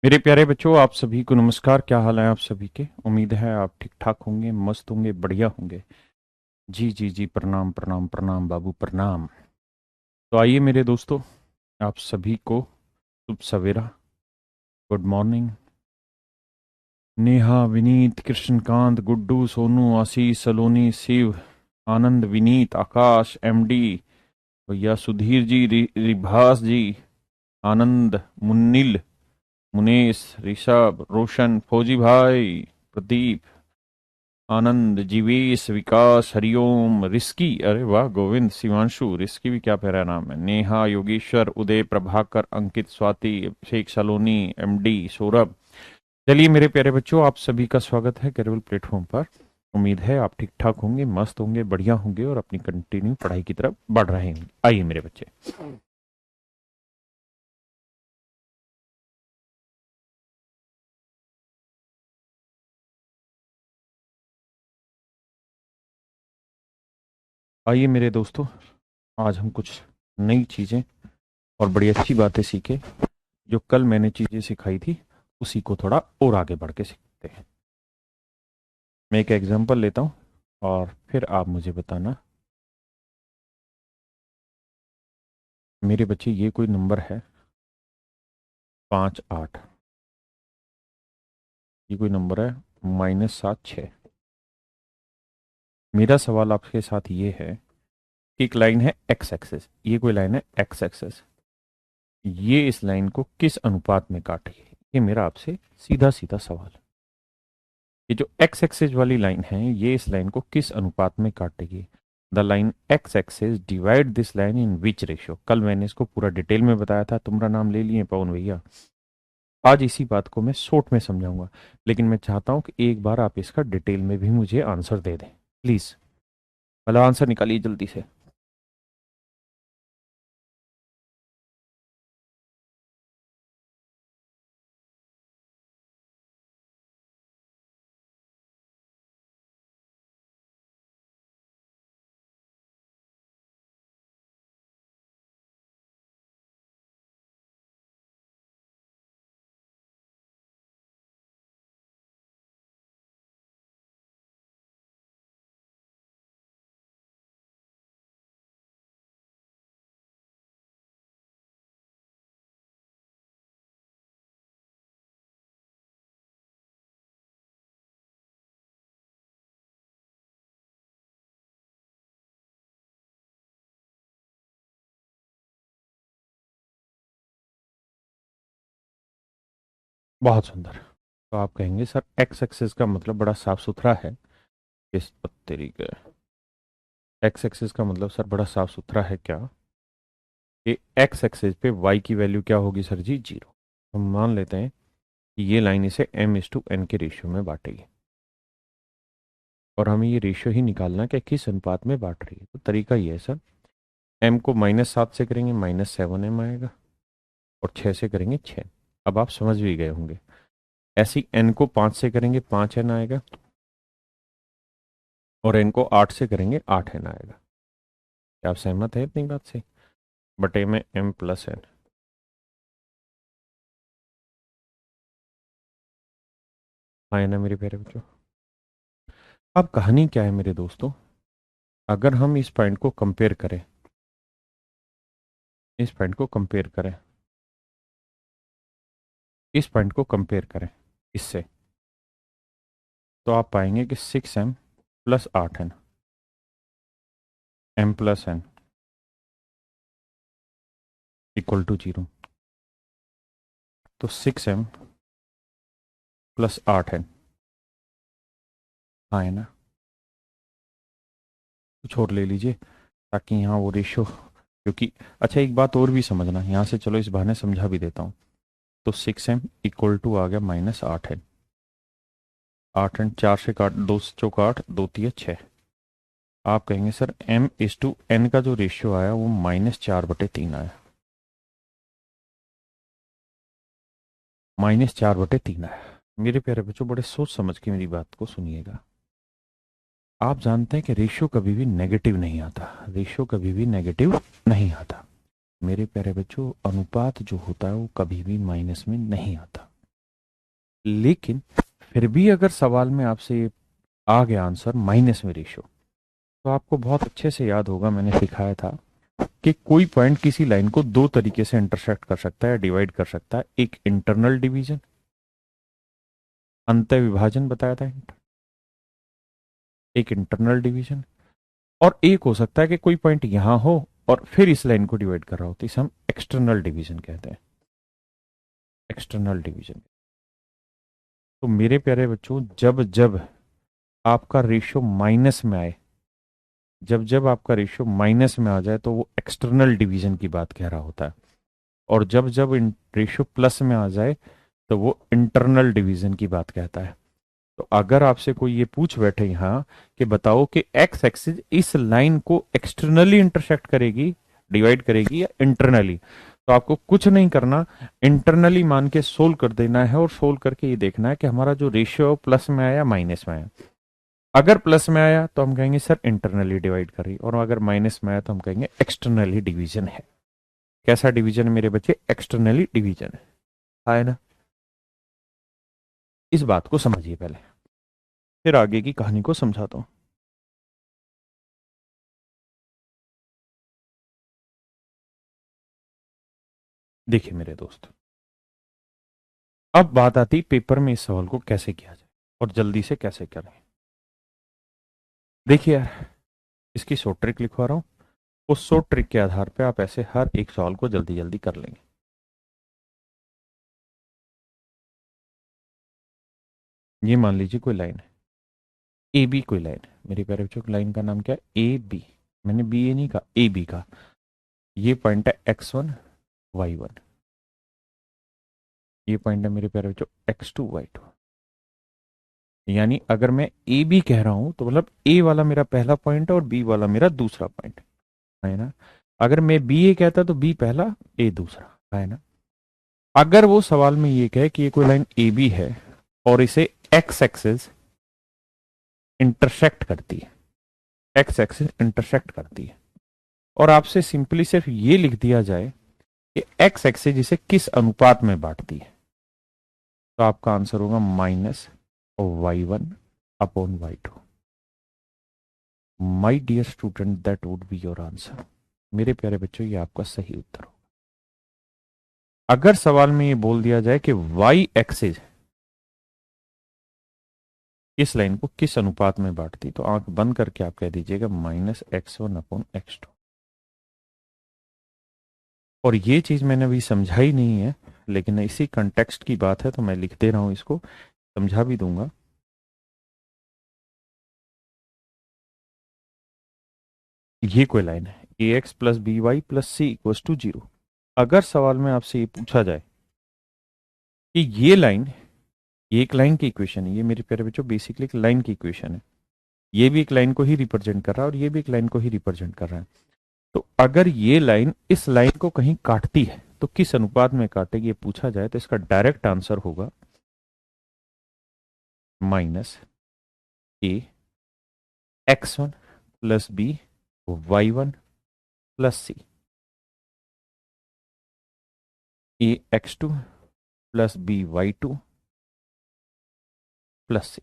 मेरे प्यारे बच्चों, आप सभी को नमस्कार। क्या हाल है आप सभी के? उम्मीद है आप ठीक ठाक होंगे, मस्त होंगे, बढ़िया होंगे। जी जी जी, प्रणाम प्रणाम प्रणाम बाबू, प्रणाम। तो आइए मेरे दोस्तों, आप सभी को शुभ सवेरा, गुड मॉर्निंग। नेहा, विनीत, कृष्णकांत, गुड्डू, सोनू, आशीष, सलोनी, शिव, आनंद, विनीत, आकाश, एमडी, भैया सुधीर जी, रिभास जी, आनंद, मुन्निल, मुनेश, ऋषभ, रोशन, फौजी भाई, प्रदीप, आनंद, जीवेश, विकास, हरिओम, रिस्की, अरे वाह, गोविंद, शिवांशु, रिस्की भी क्या प्यारा नाम है, नेहा, योगेश्वर, उदय, प्रभाकर, अंकित, स्वाति, अभिषेक, सलोनी, एमडी, सौरभ। चलिए मेरे प्यारे बच्चों, आप सभी का स्वागत है कैरेबल प्लेटफॉर्म पर। उम्मीद है आप ठीक ठाक होंगे, मस्त होंगे, बढ़िया होंगे और अपनी कंटिन्यू पढ़ाई की तरफ बढ़ रहे होंगे। आइए मेरे बच्चे, आइए मेरे दोस्तों, आज हम कुछ नई चीज़ें और बड़ी अच्छी बातें सीखे। जो कल मैंने चीज़ें सिखाई थी उसी को थोड़ा और आगे बढ़ के सीखते हैं। मैं एक एग्जांपल लेता हूँ और फिर आप मुझे बताना। मेरे बच्चे, ये कोई नंबर है 5 8, ये कोई नंबर है -7 6। मेरा सवाल आपके साथ ये है कि एक लाइन है एक्स एक्सेस, ये कोई लाइन है एक्स एक्सेस, ये इस लाइन को किस अनुपात में काटेगी? ये मेरा आपसे सीधा सीधा सवाल है। ये जो एक्स एक्सेस वाली लाइन है, ये इस लाइन को किस अनुपात में काटेगी? The line X axis divide this line in which ratio. कल मैंने इसको पूरा डिटेल में बताया था, तुम्हारा नाम ले लिए पवन भैया। आज इसी बात को मैं शॉर्ट में समझाऊंगा, लेकिन मैं चाहता हूं कि एक बार आप इसका डिटेल में भी मुझे आंसर दे दें, प्लीज। पहला आंसर निकालिए जल्दी से। बहुत सुंदर। तो आप कहेंगे सर एक्स एक्सिस का मतलब बड़ा साफ सुथरा है। इस तरीके, एक्स एक्सिस का मतलब सर बड़ा साफ सुथरा है क्या? कि एक्स एक्सिस पे वाई की वैल्यू क्या होगी सर जी? 0। हम मान लेते हैं कि ये लाइन इसे m/n के रेशियो में बांटेगी और हमें ये रेशियो ही निकालना है कि किस अनुपात में बांट रही है। तो तरीका ये है सर, m को -7 से करेंगे -7m आएगा और 6 से करेंगे 6। अब आप समझ भी गए होंगे। ऐसी n को 5 से करेंगे 5n आएगा और n को 8 से करेंगे 8n आएगा। क्या आप सहमत हैं इतनी बात से? बटे में m+n। आए ना मेरे प्यारे बच्चों? अब कहानी क्या है मेरे दोस्तों? अगर हम इस पॉइंट को कंपेयर करें, इस पॉइंट को कंपेयर करें, इस पॉइंट को कंपेयर करें इससे, तो आप पाएंगे कि 6m+8n, m+n =0। तो 6m+8n, हाँ है ना? कुछ और ले लीजिए ताकि यहाँ वो रेशो, क्योंकि अच्छा एक बात और भी समझना यहाँ से, चलो इस बहाने समझा भी देता हूँ। तो 6m = आ गया -8n। 8n 4 से काट, 2 से चौका 8, 2 तिया 6। आप कहेंगे सर m/n का जो रेशियो आया वो -4/3 आया, -4/3 आया। मेरे प्यारे बच्चों, बड़े सोच समझ के मेरी बात को सुनिएगा। आप जानते हैं कि रेशियो कभी भी नेगेटिव नहीं आता, रेशियो कभी भी नेगेटिव नहीं आता। मेरे प्यारे बच्चों, अनुपात जो होता है वो कभी भी माइनस में नहीं आता। लेकिन फिर भी अगर सवाल में आपसे आ गया आंसर माइनस में रेशियो, तो आपको बहुत अच्छे से याद होगा, मैंने सिखाया था कि कोई पॉइंट किसी लाइन को दो तरीके से इंटरसेक्ट कर सकता है, डिवाइड कर सकता है। एक इंटरनल डिवीजन, अंत विभाजन बताया था, एक इंटरनल डिवीजन, और एक हो सकता है कि कोई पॉइंट यहां हो और फिर इस लाइन को डिवाइड कर रहा हो, तो इसे हम एक्सटर्नल डिवीजन कहते हैं, एक्सटर्नल डिवीजन। तो मेरे प्यारे बच्चों, जब जब आपका रेशियो माइनस में आए, जब जब आपका रेशियो माइनस में आ जाए, तो वो एक्सटर्नल डिवीजन की बात कह रहा होता है। और जब जब रेशियो प्लस में आ जाए, तो वो इंटरनल डिवीजन की बात कहता है। तो अगर आपसे कोई ये पूछ बैठे यहाँ कि बताओ कि एक्स एक्सिस इस लाइन को एक्सटर्नली इंटरसेक्ट करेगी, डिवाइड करेगी, या इंटरनली, तो आपको कुछ नहीं करना, इंटरनली मान के सोल्व कर देना है, और सोल्व करके ये देखना है कि हमारा जो रेशियो प्लस में आया माइनस में आया। अगर प्लस में आया तो हम कहेंगे सर इंटरनली डिवाइड करी, और अगर माइनस में आया तो हम कहेंगे एक्सटर्नली डिवीजन है। कैसा डिवीजन है मेरे बच्चे? एक्सटर्नली डिवीजन है ना? इस बात को समझिए पहले, फिर आगे की कहानी को समझाता हूं। देखिए मेरे दोस्त, अब बात आती पेपर में इस सवाल को कैसे किया जाए और जल्दी से कैसे करें। देखिए यार, इसकी शॉर्ट ट्रिक लिखवा रहा हूं, उस शॉर्ट ट्रिक के आधार पे आप ऐसे हर एक सवाल को जल्दी जल्दी कर लेंगे। ये मान लीजिए कोई लाइन है, ए बी कोई लाइन है। मेरे प्यारे बच्चों, लाइन का नाम क्या है? A B. मैंने बी ए नहीं कहा, ए बी का। ये पॉइंट है x1 y1, ये पॉइंट है मेरे प्यारे बच्चों x2 y2। यानी अगर मैं ए बी कह रहा हूं, तो मतलब ए वाला मेरा पहला पॉइंट है और बी वाला मेरा दूसरा पॉइंट है ना? अगर मैं बी ए कहता तो बी पहला, ए दूसरा, है ना? अगर वो सवाल में ये कहे कि ये कोई लाइन ए बी है और इसे एक्स एक्सिस इंटरसेक्ट करती है, एक्स एक्सिस इंटरसेक्ट करती है, और आपसे सिंपली सिर्फ ये लिख दिया जाए कि एक्स एक्सिस इसे किस अनुपात में बांटती है, तो आपका आंसर होगा -y1/y2। My dear student, that would be your answer. मेरे प्यारे बच्चों, ये आपका सही उत्तर हो। अगर सवाल में ये बोल दिया जाए कि वाई एक्सिस इस लाइन को किस अनुपात में बांटती, तो आंख बंद करके आप कह दीजिएगा -x1/x2। और ये चीज मैंने अभी समझाई नहीं है, लेकिन इसी कंटेक्स्ट की बात है तो मैं लिख दे रहा हूं, इसको समझा भी दूंगा। ये कोई लाइन है ax plus B Y plus C equals to 0। अगर सवाल में आपसे ये पूछा जाए कि ये लाइन, ये एक लाइन की इक्वेशन है, ये मेरे प्यारे बच्चों बेसिकली एक लाइन की इक्वेशन है, ये भी एक लाइन को ही रिप्रेजेंट कर रहा है और ये भी एक लाइन को ही रिप्रेजेंट कर रहा है। तो अगर ये लाइन इस लाइन को कहीं काटती है तो किस अनुपात में काटेगी, ये पूछा जाए, तो इसका डायरेक्ट आंसर होगा -a(x1 plus b)(y1 plus c), a(x2 plus b)(y2 plus c।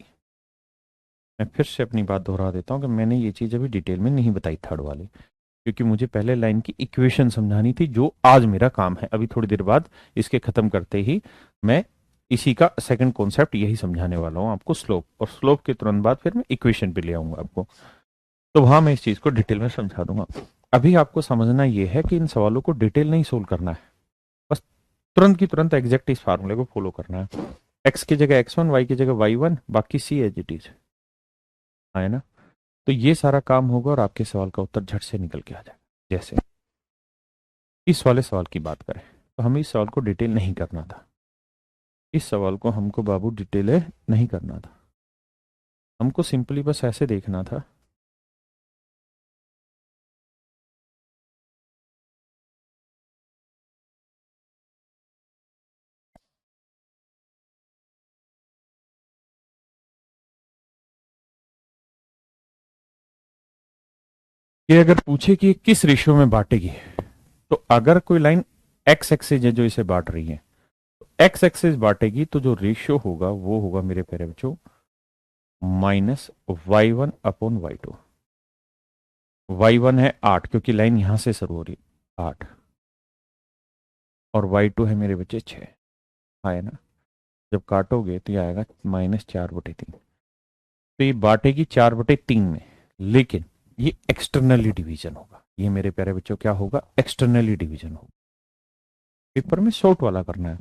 मैं फिर से अपनी बात दोहरा देता हूं कि मैंने ये चीज अभी डिटेल में नहीं बताई थर्ड वाली, क्योंकि मुझे पहले लाइन की इक्वेशन समझानी थी, जो आज मेरा काम है। अभी थोड़ी देर बाद इसके खत्म करते ही मैं इसी का सेकंड कॉन्सेप्ट यही समझाने वाला हूं आपको, स्लोप, और स्लोप के तुरंत बाद फिर मैं इक्वेशन पे ले आऊंगा आपको, तो वहां मैं इस चीज को डिटेल में समझा दूंगा। अभी आपको समझना यह है कि इन सवालों को डिटेल नहीं सोल्व करना है, बस तुरंत की तुरंत एग्जैक्ट इस फार्मूले को फॉलो करना है। एक्स की जगह x1, वाई की जगह y1, बाकी सी एज इट इज, है ना? तो ये सारा काम होगा और आपके सवाल का उत्तर झट से निकल के आ जाएगा। जैसे इस वाले सवाल की बात करें, तो हमें इस सवाल को डिटेल नहीं करना था, इस सवाल को हमको बाबू डिटेल नहीं करना था, हमको सिंपली बस ऐसे देखना था कि अगर पूछे कि ये किस रेशियो में बांटेगी, तो अगर कोई लाइन एक्स एक्सिस है जो इसे बांट रही है, एक्स एक्सिस बांटेगी तो जो रेशियो होगा वो होगा मेरे प्यारे बच्चों -y1/y2। y1 है 8 क्योंकि लाइन यहां से शुरू हो रही है 8, और y2 है मेरे बच्चे 6। है ना? जब काटोगे तो ये आएगा -4/3। तो ये बांटेगी 4/3 में, लेकिन ये एक्सटर्नली डिवीजन होगा। ये मेरे प्यारे बच्चों क्या होगा? एक्सटर्नली डिवीजन होगा। पेपर में शॉर्ट वाला करना है,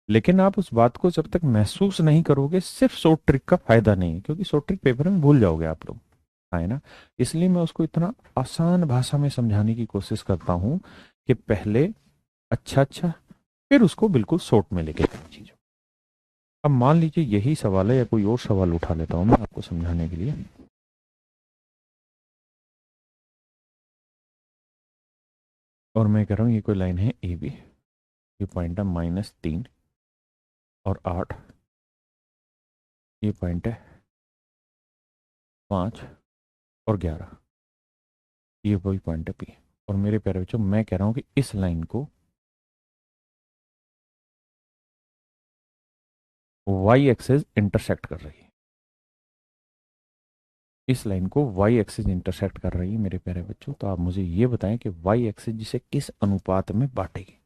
लेकिन आप उस बात को जब तक महसूस नहीं करोगे, सिर्फ शॉर्ट ट्रिक का फायदा नहीं है, क्योंकि शॉर्ट ट्रिक पेपर में भूल जाओगे आप लोग। है ना? इसलिए मैं उसको इतना आसान भाषा में समझाने की कोशिश करता हूं कि पहले अच्छा अच्छा, फिर उसको बिल्कुल शॉर्ट में लेके चीजों। अब मान लीजिए यही सवाल है, या कोई और सवाल उठा लेता हूं मैं आपको समझाने के लिए। और मैं कह रहा हूं ये कोई लाइन है ए बी, ये पॉइंट है -3 और 8, ये पॉइंट है 5 और 11, ये वही पॉइंट है पी। और मेरे प्यारे बच्चों मैं कह रहा हूं कि इस लाइन को वाई एक्सिस इंटरसेक्ट कर रही है। इस लाइन को वाई एक्सिस इंटरसेक्ट कर रही है मेरे प्यारे बच्चों। तो आप मुझे ये बताएं कि वाई एक्सिस जिसे किस अनुपात में बांटेगी?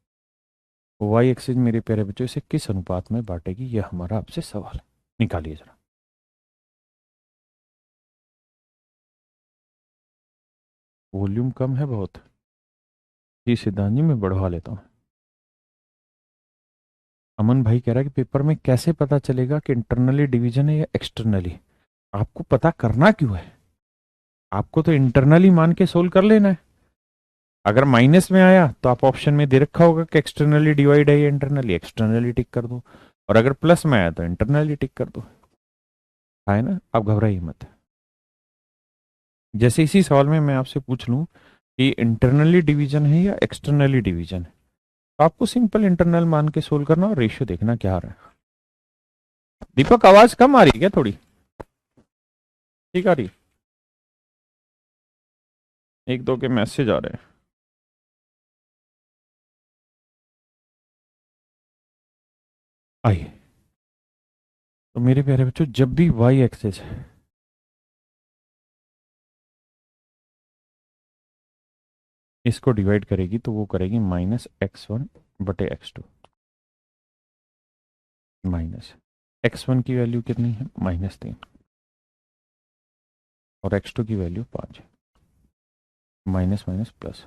वाई एक्सिस मेरे प्यारे बच्चों इसे किस अनुपात में बांटेगी, यह हमारा आपसे सवाल है। निकालिए जरा। वॉल्यूम कम है बहुत। जी सिद्धांत जी, मैं बढ़वा लेता हूँ। अमन भाई कह रहा है कि पेपर में कैसे पता चलेगा कि इंटरनली डिवीजन है या एक्सटर्नली? आपको पता करना क्यों है? आपको तो इंटरनली मान के सोल्व कर लेना है। अगर माइनस में आया तो आप ऑप्शन में दे रखा होगा कि एक्सटर्नली डिवाइड है या इंटरनली, एक्सटर्नली टिक कर दो। और अगर प्लस में आया तो इंटरनली टिक कर दो। है ना? आप घबराइए मत। जैसे इसी सवाल में मैं आपसे पूछ लूं कि इंटरनली डिवीजन है या एक्सटर्नली डिवीजन है, तो आपको सिंपल इंटरनल मान के सोल्व करना और रेशियो देखना क्या आ रहा है। दीपक आवाज कम आ रही है क्या? थोड़ी ठीक आ रही है? एक दो के मैसेज आ रहे हैं। आइए। तो मेरे प्यारे बच्चों जब भी वाई एक्सेस इसको डिवाइड करेगी तो वो करेगी -x1/x2। माइनस x1 की वैल्यू कितनी है? -3। और x2 की वैल्यू 5 है। Minus minus plus.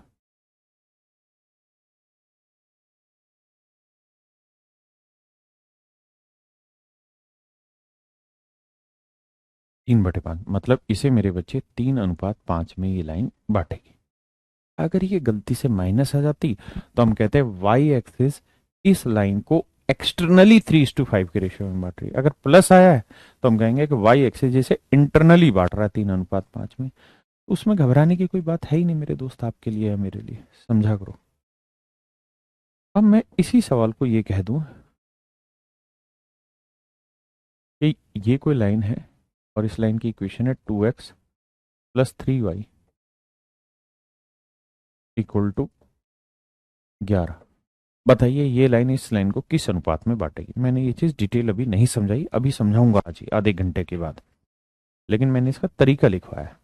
3/5 मतलब इसे मेरे बच्चे 3:5 में ये लाइन बांटेगी। अगर ये गलती से माइनस आ जाती तो हम कहते हैं वाई एक्सिस इस लाइन को एक्सटर्नली 3:5 के रेशियो में बांट रही है। अगर प्लस आया है तो हम कहेंगे कि वाई एक्सिस जैसे इंटरनली बांट रहा है 3:5 में। उसमें घबराने की कोई बात है ही नहीं मेरे दोस्त, आपके लिए या मेरे लिए। समझा करो। अब मैं इसी सवाल को ये कह दूं कि ये कोई लाइन है और इस लाइन की इक्वेशन है 2x + 3y = 11। बताइए ये लाइन इस लाइन को किस अनुपात में बांटेगी? मैंने ये चीज डिटेल अभी नहीं समझाई, अभी समझाऊंगा आज ही आधे घंटे के बाद, लेकिन मैंने इसका तरीका लिखवाया है।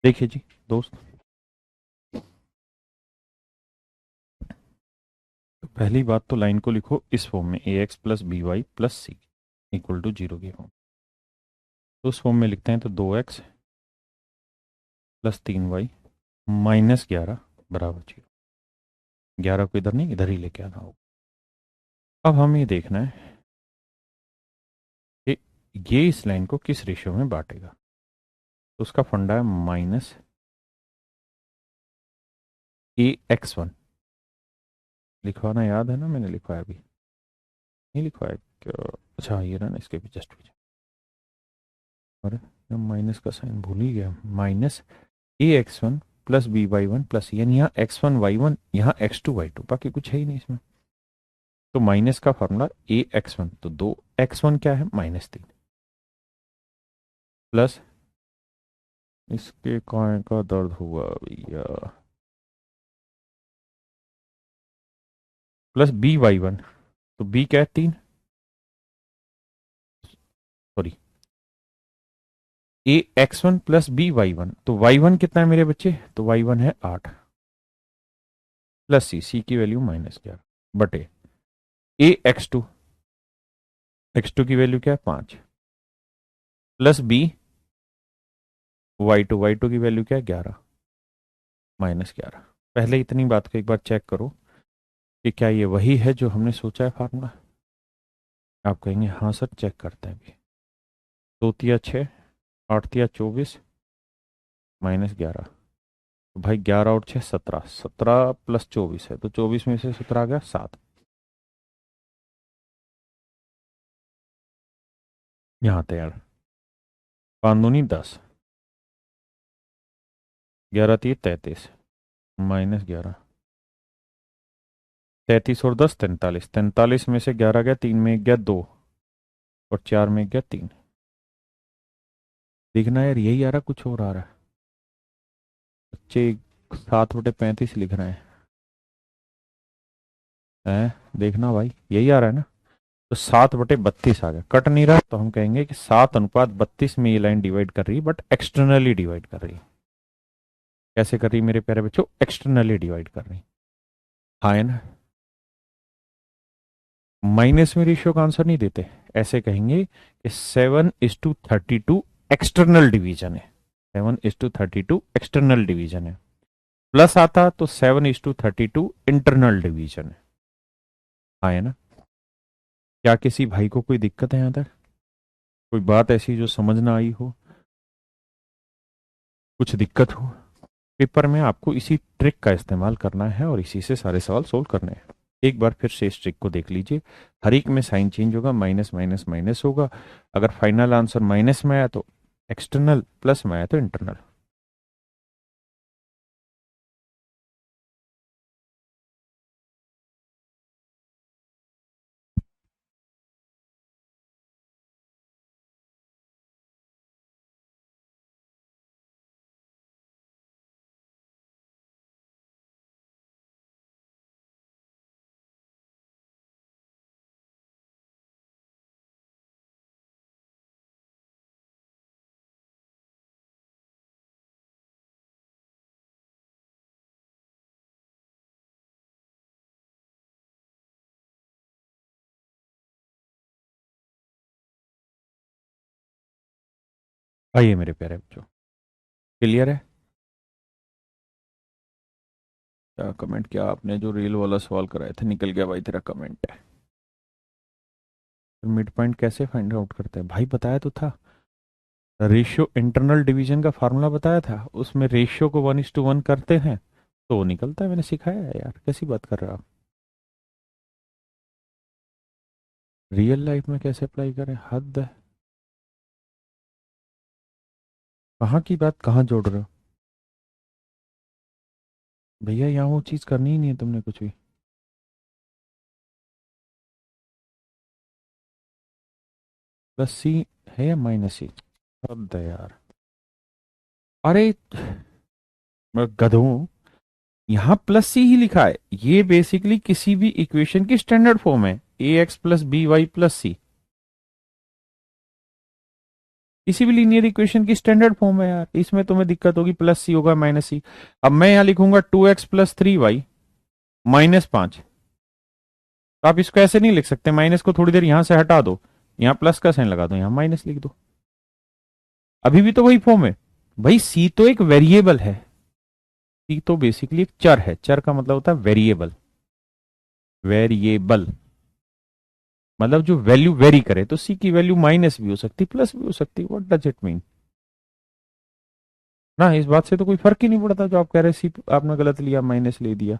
देखिए जी दोस्त, तो पहली बात तो लाइन को लिखो इस फॉर्म में ax + by + c = 0 की फॉर्म। तो उस फॉर्म में लिखते हैं तो 2x + 3y - 11 = 0। 11 को इधर नहीं, इधर ही लेके आना होगा। अब हमें ये देखना है कि ये इस लाइन को किस रेशियो में बांटेगा। तो उसका फंडा है माइनस AX1। लिखवाना याद है ना, मैंने लिखवाया अभी नहीं लिखवाया क्या? अच्छा ये रहा ना, इसके भी जस्ट पीछे। अरे माइनस का साइन भूल ही गया। Minus AX1 plus BY1 plus, यानी यहाँ X1 Y1, यहाँ X2 Y2, बाकी कुछ है ही नहीं इसमें। तो माइनस का फॉर्मूला AX1, तो 2X1 क्या है, -3, प्लस इसके काय का दर्द हुआ भैया, प्लस BY1, तो B क्या है 3, सॉरी AX1 प्लस BY1, तो Y1 कितना है मेरे बच्चे, तो Y1 है 8, प्लस C की वैल्यू -11 बटे AX2, X2 की वैल्यू क्या है 5, प्लस B Y2 की वैल्यू क्या है 11, -11। पहले इतनी बात को एक बार चेक करो कि क्या ये वही है जो हमने सोचा है फार्मूला। आप कहेंगे हाँ सर चेक करते हैं अभी। 2 तिया 6, 8 तिया 24, -11, तो भाई 11 और 6 17, 17 प्लस 24 है, तो 24 में से 17 आ गया 7। यहाँ तैयार 5 दूनी 10, 11 तिये 33, -11, 33 और 10 43, 43 में से 11 गया, 3 में 1 गया 2, और 4 में 1 गया 3। देखना यार यही आ रहा, कुछ और आ रहा है बच्चे। 7/35 लिख रहे हैं, देखना भाई यही आ रहा है ना। तो 7/32 आ गया, कट नहीं रहा, तो हम कहेंगे कि 7:32 में ये लाइन डिवाइड कर रही है, बट एक्सटर्नली डिवाइड कर रही है। कैसे कर रही है मेरे प्यारे बच्चों, एक्सटर्नली डिवाइड कर रही है। हाँ है ना, माइनस में रेशियो का आंसर नहीं देते, ऐसे कहेंगे कि 7:32 एक्सटर्नल डिवीजन है, 7:32 एक्सटर्नल डिवीजन है। प्लस आता तो 7:32 इंटरनल डिवीजन है। हाँ है ना। क्या किसी भाई को कोई दिक्कत है यहाँ तक, कोई बात ऐसी जो समझ ना आई हो, कुछ दिक्कत हो? पेपर में आपको इसी ट्रिक का इस्तेमाल करना है और इसी से सारे सवाल सोल्व करने हैं। एक बार फिर से इस ट्रिक को देख लीजिए। हर एक में साइन चेंज होगा, माइनस माइनस माइनस होगा। अगर फाइनल आंसर माइनस में आया तो एक्सटर्नल, प्लस में आया तो इंटरनल। आइए मेरे प्यारे बच्चों, क्लियर है? क्या कमेंट किया आपने, जो रील वाला सवाल कराया था निकल गया भाई तेरा कमेंट है। मिड पॉइंट कैसे फाइंड आउट करते हैं भाई, बताया तो था। रेशियो इंटरनल डिवीजन का फार्मूला बताया था, उसमें रेशियो को 1:1 करते हैं तो वो निकलता है। मैंने सिखाया है यार, कैसी बात कर रहे हो आप। रियल लाइफ में कैसे अप्लाई करें, हद है। कहाँ की बात कहाँ जोड़ रहे हो भैया, यहाँ वो चीज करनी ही नहीं है तुमने कुछ भी। प्लस सी है या -C, हद है यार। अरे मैं गधों, यहाँ प्लस सी ही लिखा है, ये बेसिकली किसी भी इक्वेशन की स्टैंडर्ड फॉर्म है, AX plus BY plus C। किसी भी लीनियर इक्वेशन की स्टैंडर्ड फॉर्म है यार, इसमें तुम्हें दिक्कत होगी प्लस सी होगा -C। अब मैं यहाँ लिखूंगा 2x प्लस 3y -5, तो आप इसको ऐसे नहीं लिख सकते, माइनस को थोड़ी देर यहां से हटा दो, यहाँ प्लस का साइन लगा दो, यहाँ माइनस लिख दो, अभी भी तो वही फॉर्म है। भाई सी तो एक वेरिएबल है, सी तो बेसिकली एक चर है, चर का मतलब होता है वेरिएबल। वेरिएबल मतलब जो वैल्यू वेरी करे, तो सी की वैल्यू माइनस भी हो सकती, प्लस भी हो सकती। व्हाट डज इट मीन ना, इस बात से तो कोई फर्क ही नहीं पड़ता जो आप कह रहे सी आपने गलत लिया, माइनस ले दिया।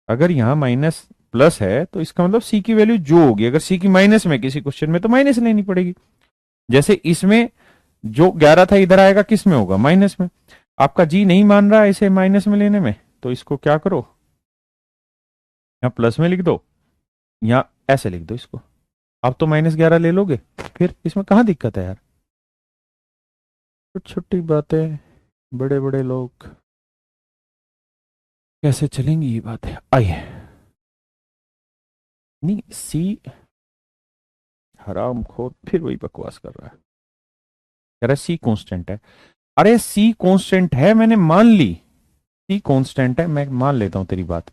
अगर यहाँ माइनस प्लस है तो इसका मतलब सी की वैल्यू जो होगी, अगर सी की माइनस में किसी क्वेश्चन में, तो माइनस लेनी पड़ेगी। जैसे इसमें जो 11 था इधर आएगा किस में होगा, माइनस में। आपका जी नहीं मान रहा इसे माइनस में लेने में, तो इसको क्या करो, यहाँ प्लस में लिख दो, या ऐसे लिख दो इसको। अब तो -11 ले लोगे, फिर इसमें कहाँ दिक्कत है यार। छोटी छोटी बातें, बड़े बड़े लोग कैसे चलेंगी, ये बात है। आइए, नहीं सी, हराम खोर फिर वही बकवास कर रहा है, कह रहा है सी कांस्टेंट है। अरे सी कांस्टेंट है, मैंने मान ली सी कांस्टेंट है, मैं मान लेता हूं तेरी बात।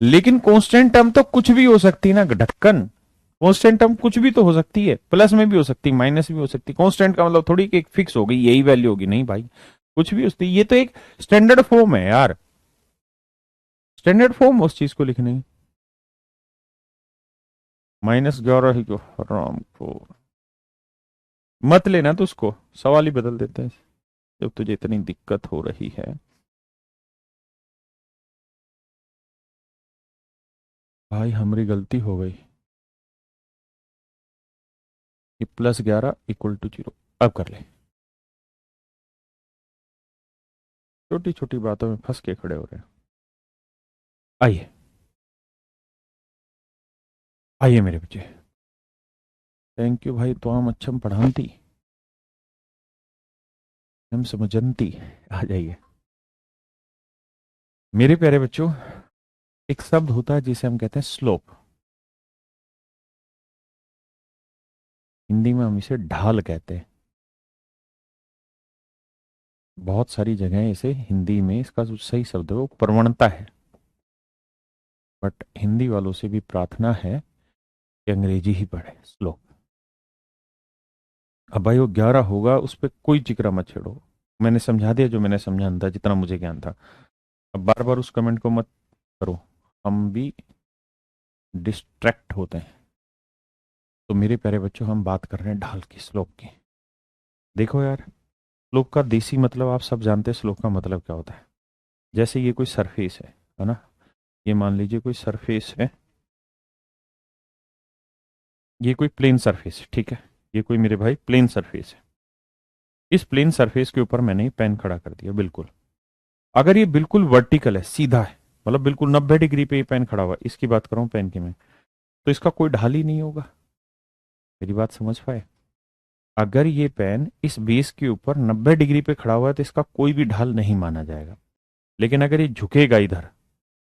लेकिन कांस्टेंट टर्म तो कुछ भी हो सकती है ना ढक्कन। कांस्टेंट टर्म कुछ भी तो हो सकती है, प्लस में भी हो सकती, माइनस भी हो सकती। कांस्टेंट का मतलब थोड़ी कि एक फिक्स हो गई यही वैल्यू होगी, नहीं भाई, कुछ भी हो सकती। ये तो एक स्टैंडर्ड फॉर्म है यार, स्टैंडर्ड फॉर्म उस चीज को लिखने की। -11 ही क्यों, हराम को मत लेना, तो उसको सवाल ही बदल देते हैं जब तुझे इतनी दिक्कत हो रही है। भाई हमारी गलती हो गई, ये +11 = 0। अब कर ले, छोटी छोटी बातों में फंस के खड़े हो रहे हैं। आइए, आइए मेरे बच्चे, थैंक यू भाई, तो हम अच्छम पढ़ानती, हम समझनती। आ जाइए मेरे प्यारे बच्चों, एक शब्द होता है जिसे हम कहते हैं स्लोप, हिंदी में हम इसे ढाल कहते हैं। बहुत सारी जगह इसे हिंदी में इसका जो सही शब्द है वो प्रवणता है, बट हिंदी वालों से भी प्रार्थना है कि अंग्रेजी ही पढ़े, स्लोप। अब भाई वो 11 होगा उस पर कोई जिक्र मत छेड़ो, मैंने समझा दिया जो मैंने समझाना था, जितना मुझे ज्ञान था। अब बार बार उस कमेंट को मत करो, हम भी डिस्ट्रैक्ट होते हैं। तो मेरे प्यारे बच्चों, हम बात कर रहे हैं ढाल की, स्लोप की। देखो यार, स्लोप का देसी मतलब आप सब जानते हैं, स्लोप का मतलब क्या होता है। जैसे ये कोई सरफेस है ना, ये मान लीजिए कोई सरफेस है, ये कोई प्लेन सरफेस है, ठीक है, ये कोई मेरे भाई प्लेन सरफेस है। इस प्लेन सरफेस के ऊपर मैंने पेन खड़ा कर दिया, बिल्कुल। अगर ये बिल्कुल वर्टिकल है, सीधा है, मतलब बिल्कुल 90 डिग्री पे ये पेन खड़ा हुआ है, इसकी बात कर रहा हूं पेन की मैं, तो इसका कोई ढाल ही नहीं होगा। मेरी बात समझ पाए। अगर ये पेन इस बेस के ऊपर 90 डिग्री पे खड़ा हुआ है तो इसका कोई भी ढाल नहीं माना जाएगा। लेकिन अगर ये झुकेगा इधर,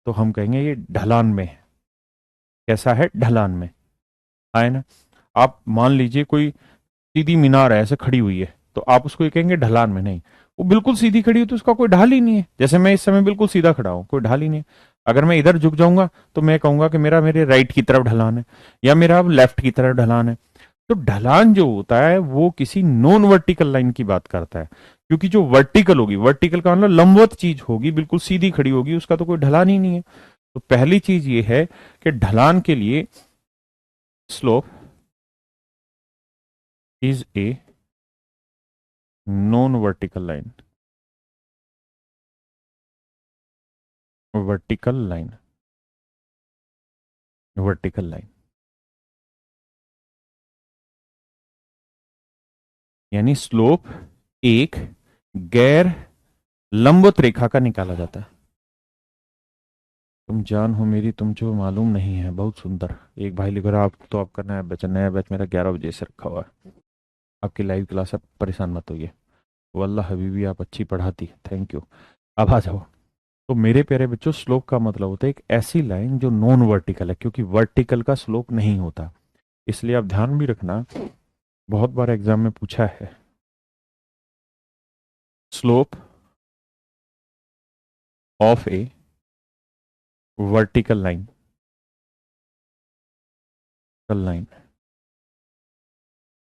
तो हम कहेंगे ये ढलान में है। कैसा है, ढलान में है ना। आप मान लीजिए कोई सीधी मीनार है, ऐसे खड़ी हुई है, तो आप उसको ये कहेंगे ढलान में, नहीं। वो बिल्कुल सीधी खड़ी हो तो उसका कोई ढाल ही नहीं है। जैसे मैं इस समय बिल्कुल सीधा खड़ा हूं, कोई ढाल ही नहीं है। अगर मैं इधर झुक जाऊंगा तो मैं कहूंगा कि मेरा मेरे राइट की तरफ ढलान है, या मेरा लेफ्ट की तरफ ढलान है। तो ढलान जो होता है वो किसी नॉन वर्टिकल लाइन की बात करता है, क्योंकि जो वर्टिकल होगी, वर्टिकल का मतलब लंबवत चीज होगी, बिल्कुल सीधी खड़ी होगी, उसका तो कोई ढलान ही नहीं है। तो पहली चीज ये है कि ढलान के लिए slope is a non vertical line, vertical line, vertical line, यानी स्लोप एक गैर लंबवत रेखा का निकाला जाता है। तुम जान हो मेरी, तुम जो मालूम नहीं है, बहुत सुंदर। एक भाई लिख रहा, आप तो आपका नया बैच, नया बैच मेरा 11 बजे से रखा हुआ है, आपकी लाइव क्लास है, परेशान मत होइए। वल्लाह हबीबी आप अच्छी पढ़ाती, थैंक यू। अब आ जाओ। तो मेरे प्यारे बच्चों, स्लोप का मतलब होता है एक ऐसी लाइन जो नॉन वर्टिकल है, क्योंकि वर्टिकल का स्लोप नहीं होता। इसलिए आप ध्यान भी रखना, बहुत बार एग्जाम में पूछा है, slope of A vertical line, line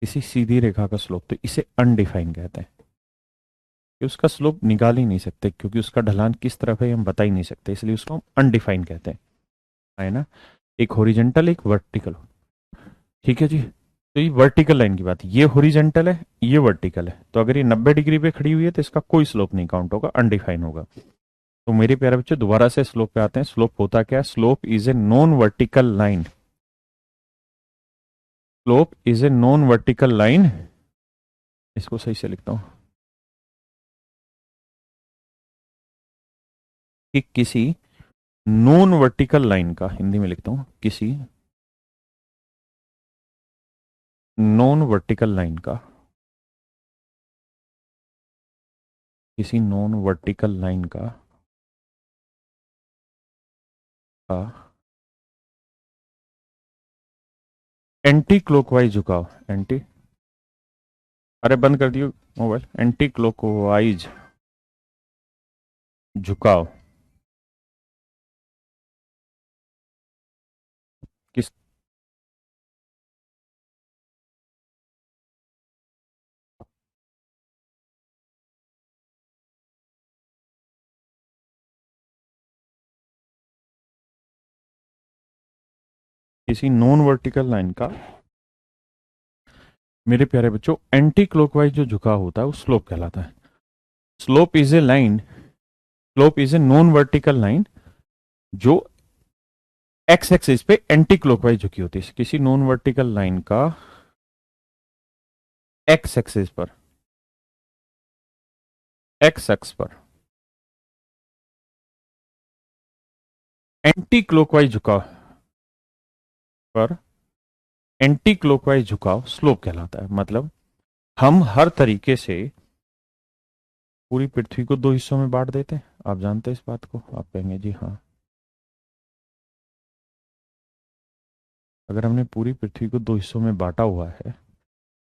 किसी सीधी रेखा का स्लोप, तो इसे अनडिफाइन कहते हैं, कि उसका स्लोप निकाल ही नहीं सकते, क्योंकि उसका ढलान किस तरफ है हम बता ही नहीं सकते, इसलिए उसको हम अनडिफाइन कहते हैं, है ना। एक हॉरिजेंटल एक वर्टिकल। ठीक है जी। तो ये वर्टिकल लाइन की बात है, ये हॉरिजेंटल है, ये वर्टिकल है। तो अगर ये 90 डिग्री पे खड़ी हुई है तो इसका कोई स्लोप नहीं काउंट होगा, अनडिफाइन होगा। तो मेरे प्यारे बच्चों दोबारा से स्लोप पे आते हैं। स्लोप होता क्या है? Slope is a non vertical line. Slope is a non vertical line. इसको सही से लिखता हूं कि किसी नॉन वर्टिकल लाइन का, हिंदी में लिखता हूं, किसी नॉन वर्टिकल लाइन का, किसी नॉन वर्टिकल लाइन का एंटी क्लॉकवाइज झुकाव। एंटी, अरे बंद कर दियो मोबाइल। एंटी क्लॉकवाइज झुकाव किस, किसी नॉन वर्टिकल लाइन का मेरे प्यारे बच्चों एंटी क्लॉकवाइज जो झुकाव होता है वो स्लोप कहलाता है। Slope is a line, slope is a non vertical line जो एक्स एक्सिस पे एंटी क्लॉकवाइज झुकी होती है। किसी नॉन वर्टिकल लाइन का एक्स एक्सिस पर, एक्स एक्स एंटी क्लॉकवाइज झुकाव पर एंटी क्लॉकवाइज झुकाव स्लोप कहलाता है। मतलब हम हर तरीके से पूरी पृथ्वी को दो हिस्सों में बांट देते हैं। आप जानते हैं इस बात को? आप कहेंगे जी हाँ। अगर हमने पूरी पृथ्वी को दो हिस्सों में बांटा हुआ है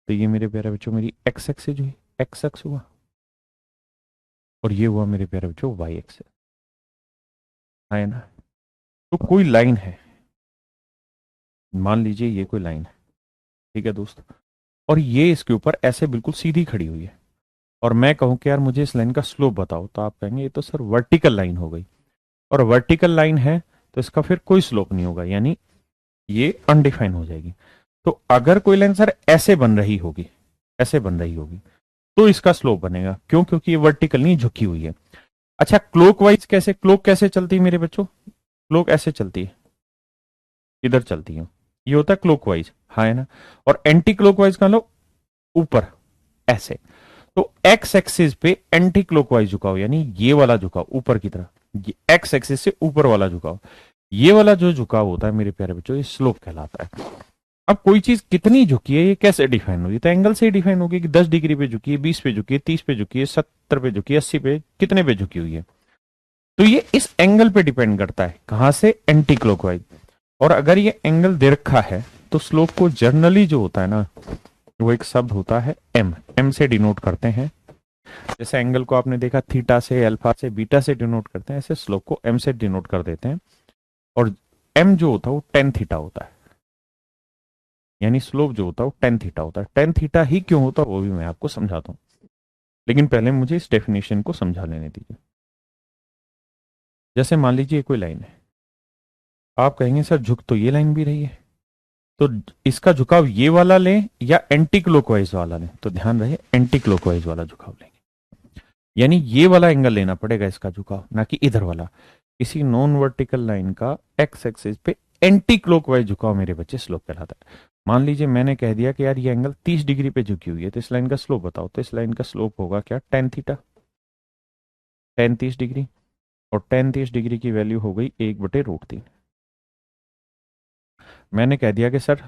तो ये मेरे प्यारे बच्चों मेरी एक्स एक्सिस हुई, एक्स एक्स हुआ, और ये हुआ मेरे प्यारे बच्चों वाई एक्सिस, है ना। तो कोई लाइन है, मान लीजिए ये कोई लाइन है, ठीक है दोस्त, और ये इसके ऊपर ऐसे बिल्कुल सीधी खड़ी हुई है, और मैं कहूं कि यार मुझे इस लाइन का स्लोप बताओ, तो आप कहेंगे ये तो सर वर्टिकल लाइन हो गई, और वर्टिकल लाइन है तो इसका फिर कोई स्लोप नहीं होगा, यानी ये अनडिफाइन हो जाएगी। तो अगर कोई लाइन सर ऐसे बन रही होगी, ऐसे बन रही होगी, तो इसका स्लोप बनेगा। क्यों? क्योंकि ये वर्टिकल नहीं झुकी हुई है। अच्छा, क्लॉकवाइज कैसे? क्लॉक कैसे चलती है मेरे बच्चों? क्लॉक ऐसे चलती है, इधर चलती है, ये होता है क्लॉकवाइज, हाँ है ना। और एंटी क्लॉकवाइज का लो ऊपर, ऐसे। तो एक्स एक्सिस पे एंटी क्लॉकवाइज झुकाव, यानी ये वाला झुकाव ऊपर की तरफ, ये एक्स एक्सिस से ऊपर वाला झुकाव, ये वाला जो झुकाव होता है मेरे प्यारे बच्चों, ये स्लोप कहलाता है। अब कोई चीज कितनी झुकी है ये कैसे डिफाइन होगी? तो एंगल से ही डिफाइन होगी कि 10 डिग्री पे झुकी है, 20 पे झुकी है, 30 पे झुकी है, 70 पे झुकी है, 80 पे, कितने पे झुकी हुई है। तो ये इस एंगल पे डिपेंड करता है, कहां से? Anti clockwise. और अगर ये एंगल दे रखा है तो स्लोप को जर्नली जो होता है ना, वो एक शब्द होता है एम, एम से डिनोट करते हैं। जैसे एंगल को आपने देखा थीटा से, अल्फा से, बीटा से डिनोट करते हैं, ऐसे स्लोप को एम से डिनोट कर देते हैं। और एम जो होता है वो टेन थीटा होता है, यानी स्लोप जो होता है वो टेन थीटा होता है। टेन थीटा ही क्यों होता है वो भी मैं आपको समझाता हूँ, लेकिन पहले मुझे इस डेफिनेशन को समझा लेने दीजिए। जैसे मान लीजिए कोई लाइन है, आप कहेंगे सर झुक तो ये लाइन भी रही है, तो इसका झुकाव ये वाला लें या एंटी क्लॉकवाइज वाला लें? तो ध्यान रहे एंटी क्लॉकवाइज वाला झुकाव लेंगे, यानी ये वाला एंगल लेना पड़ेगा इसका झुकाव, ना कि इधर वाला। किसी नॉन वर्टिकल लाइन का एक्स एक्सिस पे एंटी क्लॉकवाइज झुकाव मेरे बच्चे स्लोप कहलाता है। मान लीजिए मैंने कह दिया कि यार ये एंगल 30 डिग्री पे झुकी हुई है, तो इस लाइन का स्लोप बताओ। तो इस लाइन का स्लोप होगा क्या? टेन थीटा, टेन 30 डिग्री, और टेन 30 डिग्री की वैल्यू हो गई 1/√3। मैंने कह दिया कि सर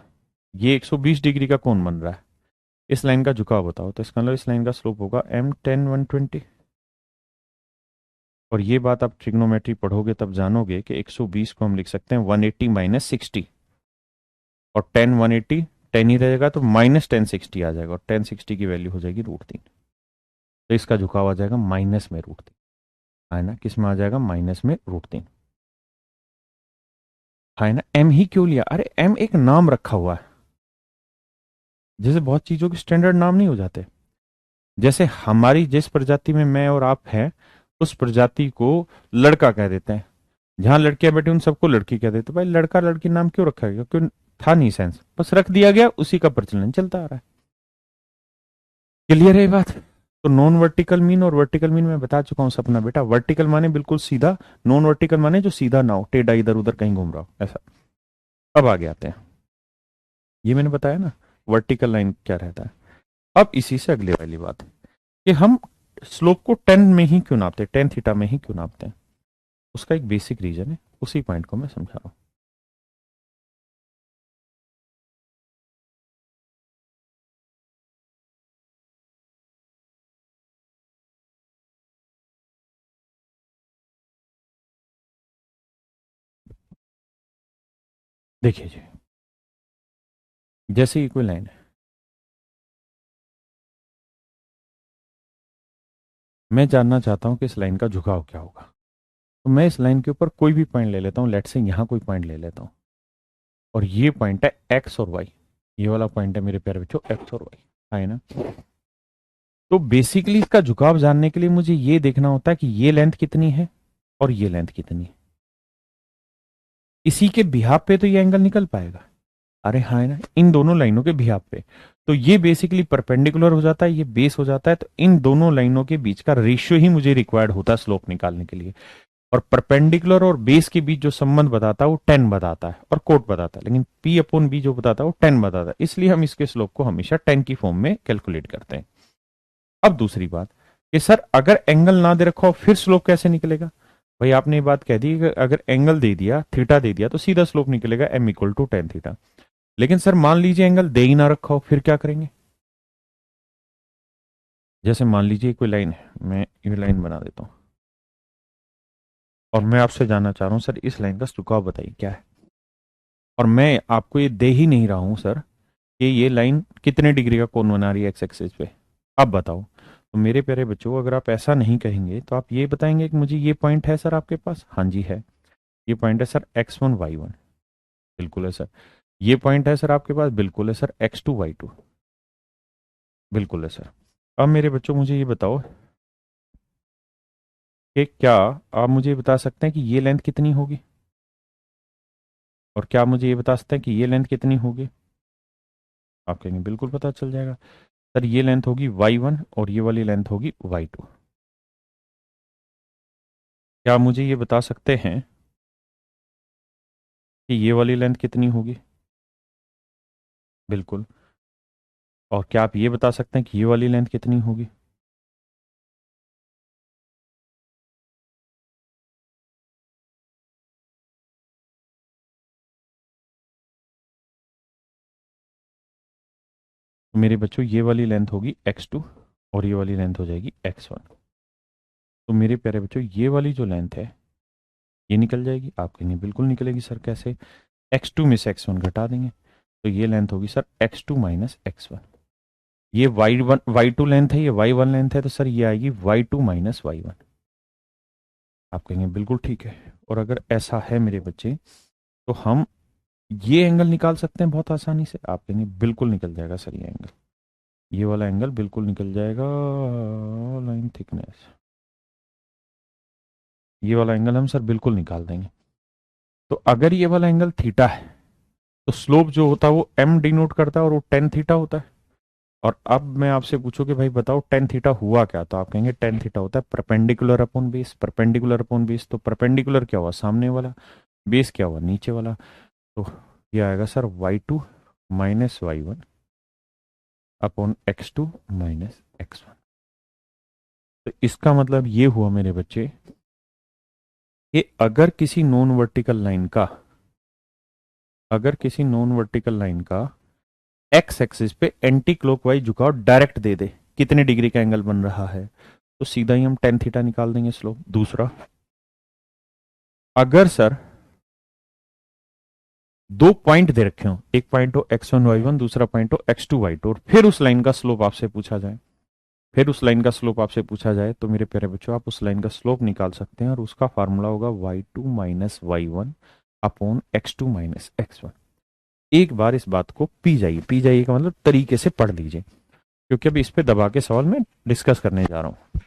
ये 120 डिग्री का कौन बन रहा है, इस लाइन का झुकाव बताओ। तो इसका मतलब इस लाइन का स्लोप होगा m10 120। और ये बात आप ट्रिग्नोमेट्री पढ़ोगे तब जानोगे कि 120 को हम लिख सकते हैं 180 - 60, और 10 180, 10 ही रहेगा तो -10 60 आ जाएगा, और 10 60 की वैल्यू हो जाएगी √3। तो इसका झुकाव आ जाएगा माइनस में √3, है ना। किस में आ जाएगा? माइनस में √3, है ना। एम ही क्यों लिया? अरे एम एक नाम रखा हुआ है, जैसे बहुत चीजों के स्टैंडर्ड नाम नहीं हो जाते। जैसे हमारी जिस प्रजाति में मैं और आप हैं, उस प्रजाति को लड़का कह देते हैं, जहां लड़कियां बैठी उन सबको लड़की कहते, तो भाई लड़का लड़की नाम क्यों रखा गया? क्यों था नहीं सेंस, बस रख दिया गया, उसी का प्रचलन चलता आ रहा है। क्लियर है ये बात? तो नॉन वर्टिकल मीन और वर्टिकल मीन मैं बता चुका हूं सपना बेटा। वर्टिकल माने बिल्कुल सीधा, नॉन वर्टिकल माने जो सीधा ना हो, टेढ़ा इधर उधर कहीं घूम रहा हो, ऐसा। अब आगे आते हैं, ये मैंने बताया ना वर्टिकल लाइन क्या रहता है। अब इसी से अगले वाली बात कि हम स्लोप को 10 में ही क्यों नापते हैं, 10 थीटा में ही क्यों नापते हैं? उसका एक बेसिक रीजन है, उसी पॉइंट को मैं समझा रहा हूं। देखिए जी, जैसे ये कोई लाइन है, मैं जानना चाहता हूं कि इस लाइन का झुकाव क्या होगा। तो मैं इस लाइन के ऊपर कोई भी पॉइंट ले लेता हूं, लेट से यहां कोई पॉइंट ले लेता हूं, और ये पॉइंट है एक्स और वाई। ये वाला पॉइंट है मेरे प्यारे बच्चों एक्स और वाई, है ना? तो बेसिकली इसका झुकाव जानने के लिए मुझे ये देखना होता है कि ये लेंथ कितनी है और ये लेंथ कितनी है। इसी के बिहाफ पे तो ये एंगल निकल पाएगा। अरे हाँ, है ना, इन दोनों लाइनों के बिहाफ पे। तो ये बेसिकली परपेंडिकुलर हो जाता है, ये बेस हो जाता है, तो इन दोनों लाइनों के बीच का रेशियो ही मुझे रिक्वायर्ड होता है स्लोप निकालने के लिए। और परपेंडिकुलर और बेस के बीच जो संबंध बताता है वो 10 बताता है और कोट बताता है, लेकिन पी अपॉन बी जो बताता है वो 10 बताता है, इसलिए हम इसके स्लोप को हमेशा 10 की फॉर्म में कैलकुलेट करते हैं। अब दूसरी बात कि सर अगर एंगल ना दे रखा हो फिर स्लोप कैसे निकलेगा? भाई आपने ये बात कह दी कि अगर एंगल दे दिया, थीटा दे दिया, तो सीधा स्लोप निकलेगा M equal to tan theta. लेकिन सर मान लीजिए एंगल दे ही ना रखा हो, फिर क्या करेंगे? जैसे मान लीजिए कोई लाइन है, मैं ये लाइन बना देता हूं और मैं आपसे जानना चाह रहा हूं सर इस लाइन का झुकाव बताइए क्या है। और मैं आपको ये दे ही नहीं रहा हूं सर कि ये लाइन कितने डिग्री का कोण बना रही है एक्स एक्सिस पे। अब बताओ, तो मेरे प्यारे बच्चों अगर आप ऐसा नहीं कहेंगे तो आप ये बताएंगे कि मुझे ये पॉइंट है सर आपके पास, हाँ जी है। ये पॉइंट है सर x1 y1, बिल्कुल है सर। ये पॉइंट है सर आपके पास, बिल्कुल है सर x2 y2, बिल्कुल है सर। अब मेरे बच्चों मुझे ये बताओ कि क्या आप मुझे बता सकते हैं कि ये लेंथ कितनी होगी, और क्या आप मुझे ये बता सकते हैं कि ये लेंथ कितनी होगी? आप कहेंगे बिल्कुल पता चल जाएगा सर, ये लेंथ होगी y1 और ये वाली लेंथ होगी y2। क्या आप मुझे ये बता सकते हैं कि ये वाली लेंथ कितनी होगी? बिल्कुल। और क्या आप ये बता सकते हैं कि ये वाली लेंथ कितनी होगी? तो मेरे बच्चों ये वाली लेंथ होगी x2 और ये वाली लेंथ हो जाएगी x1। तो मेरे प्यारे बच्चों ये वाली जो लेंथ है ये निकल जाएगी। आप कहेंगे बिल्कुल निकलेगी सर, कैसे? x2 में से x1 घटा देंगे, तो ये लेंथ होगी सर x2 माइनस x1। ये y1 y2 लेंथ है, ये y1 लेंथ है, तो सर ये आएगी y2 माइनस y1। आप कहेंगे बिल्कुल ठीक है। और अगर ऐसा है मेरे बच्चे, तो हम ये एंगल निकाल सकते हैं बहुत आसानी से। आप कहेंगे बिल्कुल निकल जाएगा सर ये एंगल, ये वाला एंगल बिल्कुल निकल जाएगा। लाइन थिकनेस, ये वाला एंगल हम सर बिल्कुल निकाल देंगे। तो अगर ये वाला एंगल थीटा है तो स्लोप जो होता है वो एम डिनोट करता है और वो टेन थीटा होता है। और अब मैं आपसे पूछूं कि भाई बताओ टेन थीटा हुआ क्या, तो आप कहेंगे टेन थीटा होता है perpendicular upon base. Perpendicular upon base, तो परपेंडिकुलर क्या हुआ? सामने वाला। बेस क्या हुआ? नीचे वाला। तो ये आएगा sir y2 minus y1 upon x2 minus x1। तो इसका मतलब ये हुआ मेरे बच्चे कि अगर किसी नॉन वर्टिकल लाइन का एक्स एक्सिस पे एंटी क्लॉकवाइज झुकाव डायरेक्ट दे दे, कितने डिग्री का एंगल बन रहा है, तो सीधा ही हम टेन थीटा निकाल देंगे स्लोप। दूसरा, अगर सर दो पॉइंट दे रखे हो, एक पॉइंट हो x1 y1, दूसरा पॉइंट हो x2 y2, और फिर उस लाइन का स्लोप आपसे पूछा जाए, तो मेरे प्यारे बच्चों आप उस लाइन का स्लोप निकाल सकते हैं, और उसका फार्मूला होगा y2 minus y1 upon x2 minus x1। एक बार इस बात को पी जाइए का मतलब तरीके से पढ़ लीजिए, क्योंकि अभी इस पे दबा के सवाल में डिस्कस करने जा रहा हूं।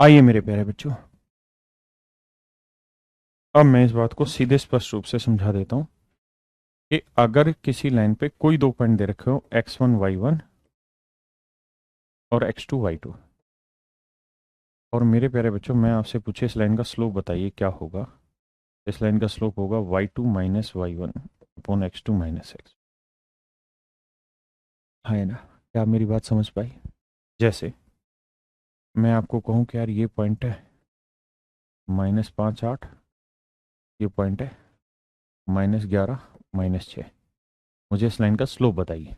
आइए मेरे प्यारे बच्चों, अब मैं इस बात को सीधे स्पष्ट रूप से समझा देता हूं कि अगर किसी लाइन पे कोई दो पॉइंट दे रखे हो x1 y1 और x2 y2, और मेरे प्यारे बच्चों मैं आपसे पूछे इस लाइन का स्लोप बताइए क्या होगा। इस लाइन का स्लोप होगा y2 minus y1 upon x2 minus x। है ना? क्या आप मेरी बात समझ पाई? जैसे मैं आपको कहूं कि यार ये पॉइंट है -5 8, ये पॉइंट है -11 -6, मुझे इस लाइन का स्लोप बताइए।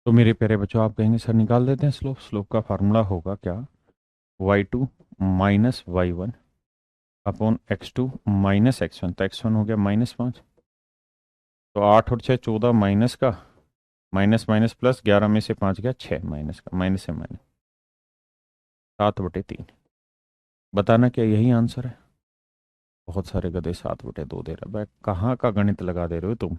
तो मेरे प्यारे बच्चों आप कहेंगे सर निकाल देते हैं स्लोप। स्लोप का फार्मूला होगा क्या? y2 minus y1 upon x2 minus x1। तो x1 हो गया -5, तो 8 और 6 14, माइनस का माइनस माइनस प्लस, 11 में से 5 गया 6, माइनस का माइनस से माइनस 7/3। बताना क्या यही आंसर है? बहुत सारे गधे 7/2 दे रहे, भाई कहाँ का गणित लगा दे रहे हो तुम।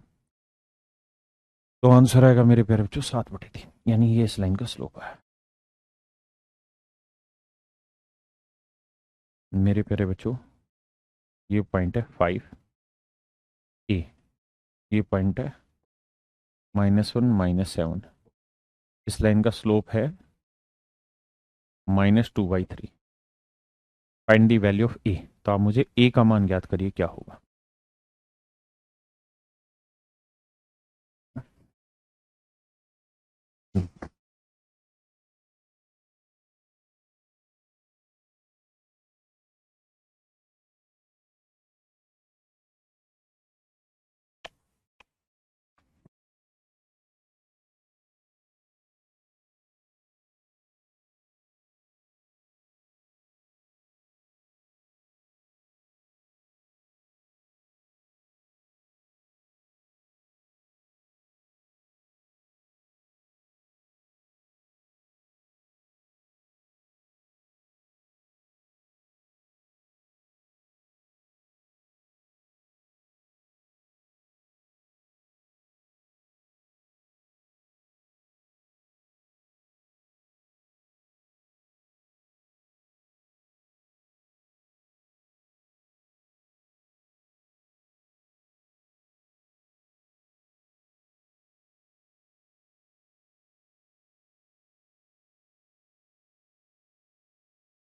तो आंसर आएगा मेरे प्यारे बच्चों 7/3, यानी ये इस लाइन का स्लोप है। मेरे प्यारे बच्चों ये पॉइंट है 5 ए, ये पॉइंट है -1 -7, इस लाइन का स्लोप है -2/3। फाइंड द वैल्यू ऑफ ए। तो आप मुझे ए का मान ज्ञात करिए क्या होगा।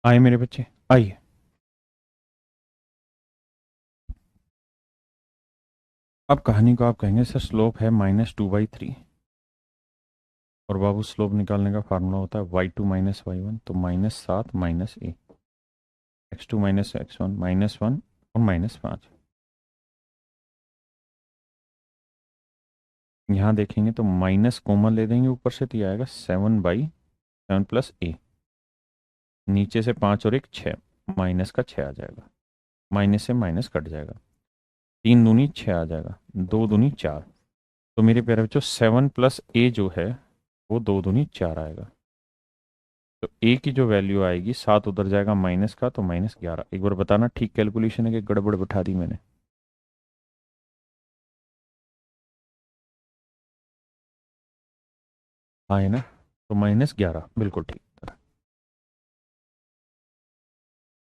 आइए मेरे बच्चे, आइए। अब कहानी को आप कहेंगे सर स्लोप है -2/3, और बाबू स्लोप निकालने का फार्मूला होता है y2 माइनस y1, तो -7 माइनस ए, x2 माइनस x1 -1 और -5। यहाँ देखेंगे तो माइनस कॉमन ले देंगे ऊपर से, तो ये आएगा 7/7 प्लस ए, नीचे से 5 और 1 6, माइनस का 6 आ जाएगा, माइनस से माइनस कट जाएगा, 3 दूनी 6 आ जाएगा, 2 दूनी 4। तो मेरे प्यारे बच्चों 7 प्लस ए जो है वो 2 दूनी 4 आएगा। तो ए की जो वैल्यू आएगी, 7 उधर जाएगा माइनस का, तो -11। एक बार बताना ठीक कैलकुलेशन है कि गड़बड़ बिठा दी मैंने? हाँ है ना? तो -11 बिल्कुल ठीक था।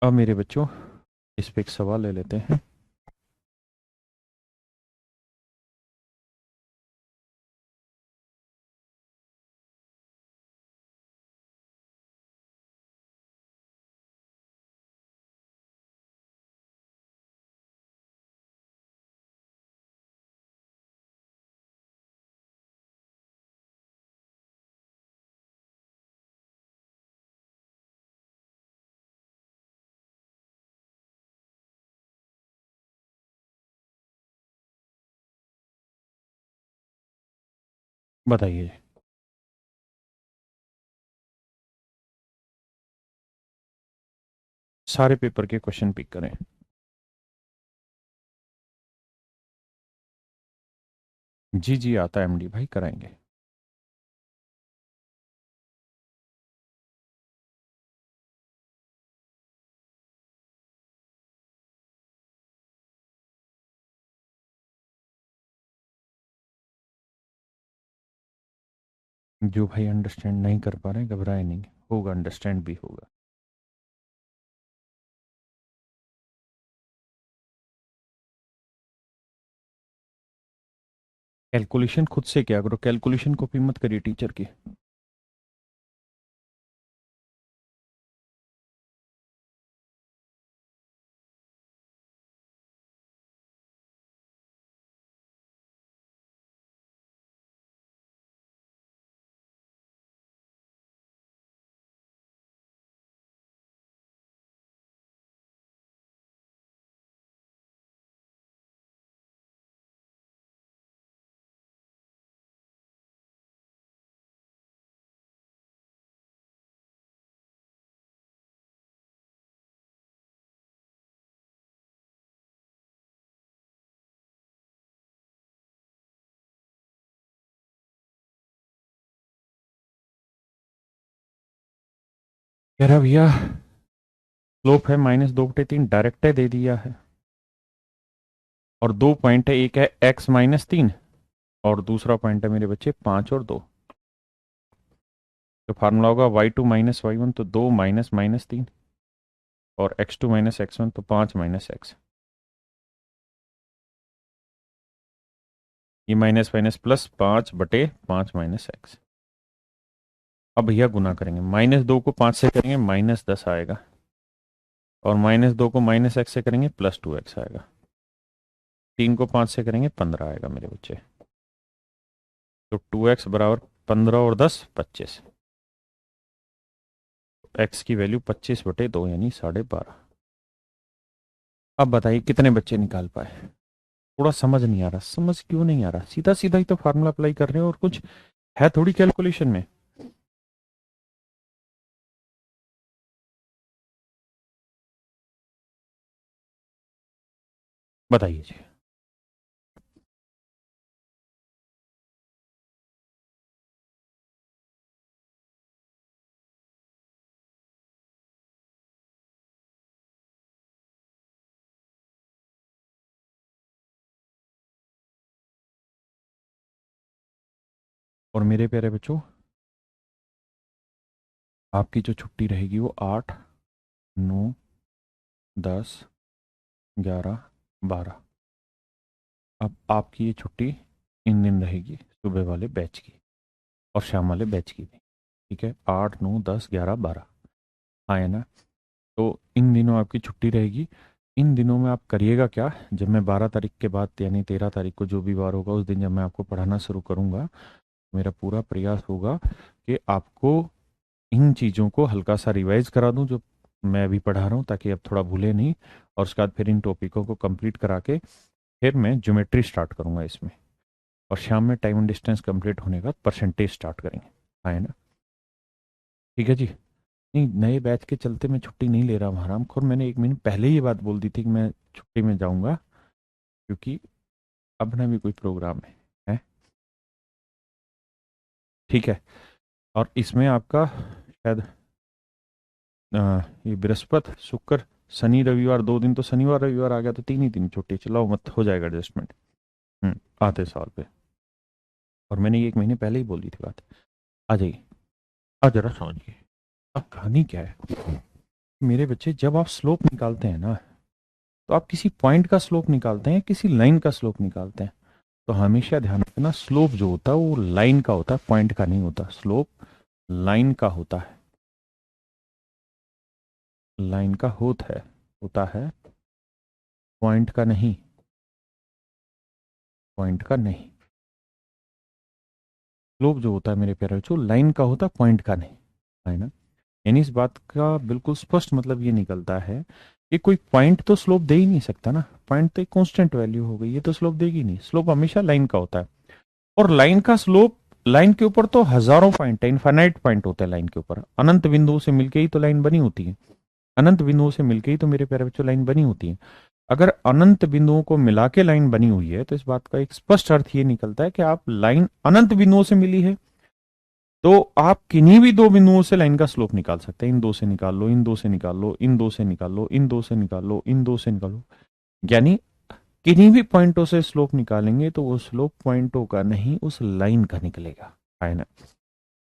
अब मेरे बच्चों इस पे एक सवाल ले लेते हैं। बताइए। सारे पेपर के क्वेश्चन पिक करें। जी जी आता है एमडी भाई, कराएंगे। जो भाई अंडरस्टैंड नहीं कर पा रहे हैं घबराए नहीं, होगा, अंडरस्टैंड भी होगा। कैलकुलेशन खुद से क्या करो, कैलकुलेशन कॉपी मत करिए टीचर की। कह रहा भैया स्लोप है -2/3, डायरेक्ट है, दे दिया है। और 2 पॉइंट है, एक है x-3 और दूसरा पॉइंट है मेरे बच्चे 5 और 2। तो फार्मूला होगा y2 - y1, तो 2 माइनस -3, और x2 - x1, तो 5 - x। ये माइनस माइनस प्लस 5/5 - x। अब भैया गुना करेंगे, -2 को 5 से करेंगे -10 आएगा, और -2 को -x से करेंगे +2x आएगा। 3 को 5 से करेंगे 15 आएगा मेरे बच्चे। तो 2x बराबर 15 और 10 25। x की वैल्यू 25/2 यानी 12.5। अब बताइए कितने बच्चे निकाल पाए। थोड़ा समझ नहीं आ रहा, समझ क्यों नहीं आ रहा, सीधा सीधा ही तो फार्मूला अप्लाई कर रहे हो और कुछ है थोड़ी कैलकुलेशन में। बताइए जी। और मेरे प्यारे बच्चों, आपकी जो छुट्टी रहेगी वो 8, 9, 10, 11, 12। अब आपकी ये छुट्टी इन दिन रहेगी, सुबह वाले बैच की और शाम वाले बैच की भी। ठीक है, 8, 9, 10, 11, 12, हाँ है ना। तो इन दिनों आपकी छुट्टी रहेगी। इन दिनों में आप करिएगा क्या, जब मैं 12 तारीख के बाद यानी 13 तारीख को जो भी वार होगा उस दिन जब मैं आपको पढ़ाना शुरू करूँगा, मेरा पूरा प्रयास होगा कि आपको इन चीज़ों को हल्का सा रिवाइज करा दूं जो मैं अभी पढ़ा रहा हूँ, ताकि अब थोड़ा भूले नहीं। और उसके बाद फिर इन टॉपिकों को कंप्लीट करा के फिर मैं ज्योमेट्री स्टार्ट करूँगा इसमें। और शाम में टाइम एंड डिस्टेंस कंप्लीट होने के बाद परसेंटेज स्टार्ट करेंगे, हाँ है ना। ठीक है जी। नहीं, नए बैच के चलते मैं छुट्टी नहीं ले रहा हूँ हराम खोर, मैंने 1 महीने पहले ही ये बात बोल दी थी कि मैं छुट्टी में जाऊँगा, क्योंकि अब ना भी कोई प्रोग्राम है। ठीक है। और इसमें आपका शायद ये बृहस्पति शुक्र शनि रविवार 2 दिन, तो शनिवार रविवार आ गया तो 3 ही दिन छुट्टी, चलाओ मत, हो जाएगा एडजस्टमेंट। आते साल पे। और मैंने ये 1 महीने पहले ही बोल दी थी बात। आ जाइए, आ जरा समझिए। अब कहानी क्या है मेरे बच्चे, जब आप स्लोप निकालते हैं ना, तो आप किसी पॉइंट का स्लोप निकालते हैं, किसी लाइन का स्लोप निकालते हैं। तो हमेशा ध्यान रखना, स्लोप जो होता है वो लाइन का होता है, पॉइंट का नहीं होता। स्लोप लाइन का होता है, लाइन का होता है, पॉइंट का नहीं, पॉइंट का नहीं। स्लोप जो होता है मेरे प्यारे बच्चों लाइन का होता है, पॉइंट का नहीं, है ना। यानी इस बात का बिल्कुल स्पष्ट मतलब ये निकलता है कि कोई पॉइंट तो स्लोप दे ही नहीं सकता ना। पॉइंट तो एक कांस्टेंट वैल्यू हो गई, ये तो स्लोप देगी नहीं। स्लोप हमेशा लाइन का होता है। और लाइन का स्लोप लाइन के ऊपर तो हजारों पॉइंट है, इनफाइनाइट पॉइंट होते हैं लाइन के ऊपर, अनंत बिंदुओं से मिलके ही तो लाइन बनी होती है, अनंत बिंदुओं से मिलके ही तो मेरे प्यारे बच्चों लाइन बनी होती है। अगर अनंत बिंदुओं को मिला के लाइन बनी हुई है तो इस बात का एक स्पष्ट अर्थ ये निकलता है कि आप लाइन अनंत बिंदुओं से मिली है, तो आप किन्हीं भी दो बिंदुओं से लाइन का स्लोप निकाल सकते हैं। इन दो से निकाल लो, इन दो से निकाल लो, इन दो से निकाल लो, इन दो से निकाल लो, इन दो से निकालो, यानी किन्हीं भी पॉइंटों से स्लोप निकालेंगे तो वो स्लोप पॉइंटों का नहीं, उस लाइन का निकलेगा, है ना।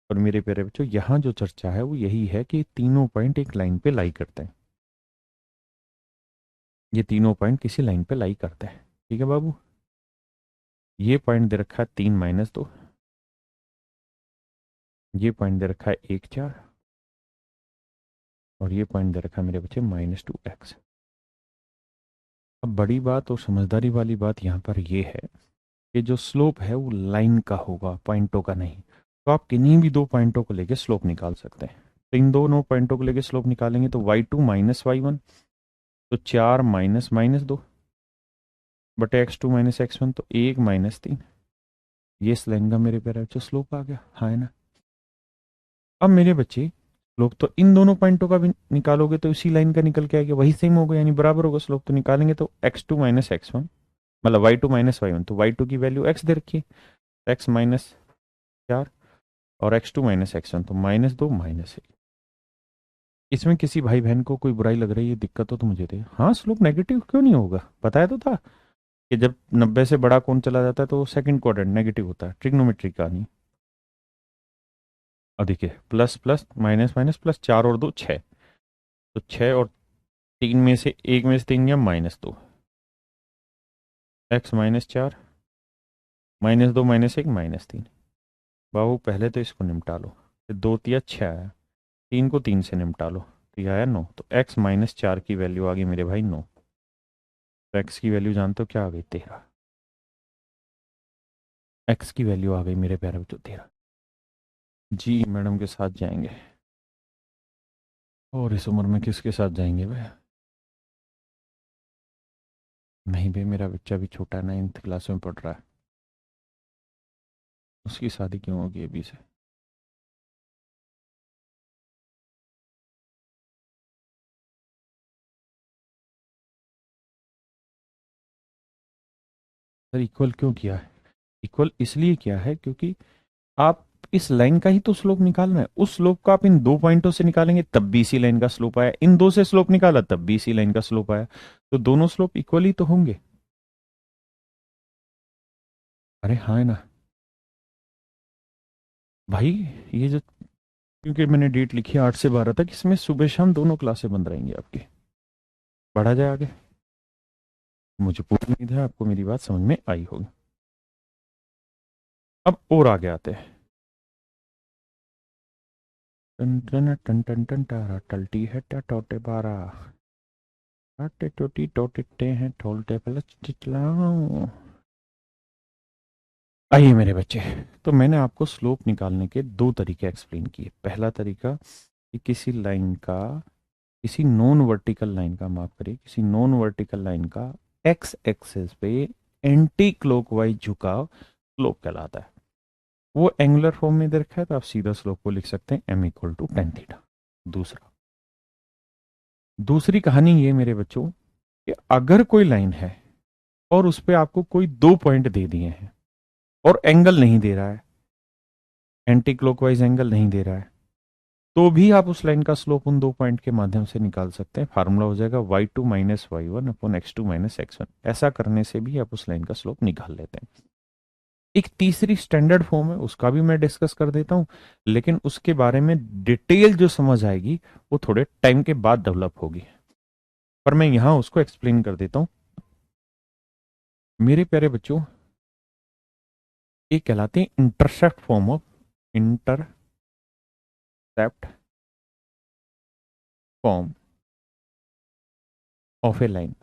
और मेरे प्यारे बच्चों यहाँ जो चर्चा है वो यही है कि तीनों पॉइंट एक लाइन पे लाई करते हैं, ये तीनों पॉइंट किसी लाइन पे लाई करते हैं। ठीक है बाबू, ये पॉइंट दे रखा है 3 - 2, ये पॉइंट दे रखा है 1 4, और ये पॉइंट दे रखा है मेरे बच्चे -2x। अब बड़ी बात और समझदारी वाली बात यहाँ पर ये है कि जो स्लोप है वो लाइन का होगा, पॉइंटों का नहीं। तो आप किन्हीं भी दो पॉइंटों को लेके स्लोप निकाल सकते हैं। तो इन दोनों पॉइंटों को लेके स्लोप निकालेंगे तो y2 - y1, तो 4 -2 बटे x2 - x1, तो 1 -3। ये इस लाइन का मेरे प्यारे बच्चे स्लोप आ गया, हाँ है ना। अब मेरे बच्चे स्लोप तो इन दोनों पॉइंटों का भी निकालोगे तो इसी लाइन का निकल के आएगा, वही सेम होगा, यानी बराबर होगा। स्लोप तो निकालेंगे तो x2 - x1, मतलब y2 - y1, तो y2 की वैल्यू x दे रखी है, x -4, और x2 - x1, तो -2 -1। इसमें किसी भाई बहन को कोई बुराई लग रही है, दिक्कत हो तो मुझे दे। हाँ, स्लोप नेगेटिव क्यों नहीं होगा, बताया तो था कि जब 90 से बड़ा कोण चला जाता है तो सेकंड क्वाड्रेंट नेगेटिव होता है, ट्रिग्नोमेट्री का नहीं। अब देखिए, plus plus minus minus plus, 4 और 2 6, तो 6 और 3 में से एक में से 3 गया -2, x -4 -2 -1 -3। बाबू पहले तो इसको निपटा लो, फिर 2 × 6 आया, 3 को 3 से निपटा लो, तो यह आया 9। तो x -4 की वैल्यू आ गई मेरे भाई 9। तो x की वैल्यू जानते हो क्या आ गई, 13। x की वैल्यू आ गई मेरे प्यारे बच्चों 13। जी मैडम के साथ जाएंगे, और इस उम्र में किसके साथ जाएंगे भाई। नहीं भाई, मेरा बच्चा भी छोटा है, 9th क्लास में पढ़ रहा है, उसकी शादी क्यों होगी अभी से। सर इक्वल क्यों किया है, इक्वल इसलिए किया है क्योंकि आप इस लाइन का ही तो स्लोप निकालना है। उस स्लोप को आप इन दो पॉइंटों से निकालेंगे तब भी इसी लाइन का स्लोप आया, इन दो से स्लोप निकाला तब भी इसी लाइन का स्लोप आया, तो दोनों स्लोप इक्वल ही तो होंगे। अरे हाँ है ना भाई, ये जो, क्योंकि मैंने डेट लिखी है 8 से 12 तक, इसमें सुबह शाम दोनों क्लासें बंद रहेंगी आपकी, बढ़ा जाए आगे। मुझे पूरी उम्मीद है आपको मेरी बात समझ में आई होगी। अब और आगे आते हैं। टन टन टन टन टन टारा टल्टी है टोटे बारा, आटे टोटी टोटे हैं ठोलते पलच चिचलाऊं। आइए मेरे बच्चे, तो मैंने आपको स्लोप निकालने के दो तरीके एक्सप्लेन किए। पहला तरीका कि किसी लाइन का, किसी नॉन वर्टिकल लाइन का, माफ करिए, किसी नॉन वर्टिकल लाइन का एक्स एक्सिस पे एंटी क्लॉकवाइज झुकाव स्लोप कहलाता है। वो एंगुलर फॉर्म में दे रखा है, तो आप सीधा स्लोप को लिख सकते हैं m = tan θ। दूसरा, दूसरी कहानी ये मेरे बच्चों कि अगर कोई लाइन है और उस पर आपको कोई दो पॉइंट दे दिए हैं और एंगल नहीं दे रहा है, एंटी क्लॉकवाइज एंगल नहीं दे रहा है, तो भी आप उस लाइन का स्लोप उन दो पॉइंट के माध्यम से निकाल सकते हैं। फार्मूला हो जाएगा y2 - y1 upon x2 - x1। ऐसा करने से भी आप उस लाइन का स्लोप निकाल लेते हैं। एक तीसरी स्टैंडर्ड फॉर्म है, उसका भी मैं डिस्कस कर देता हूं, लेकिन उसके बारे में डिटेल जो समझ आएगी वो थोड़े टाइम के बाद डेवलप होगी, पर मैं यहां उसको एक्सप्लेन कर देता हूं। मेरे प्यारे बच्चों, ये कहलाते हैं intercept form of, intercept form of A line.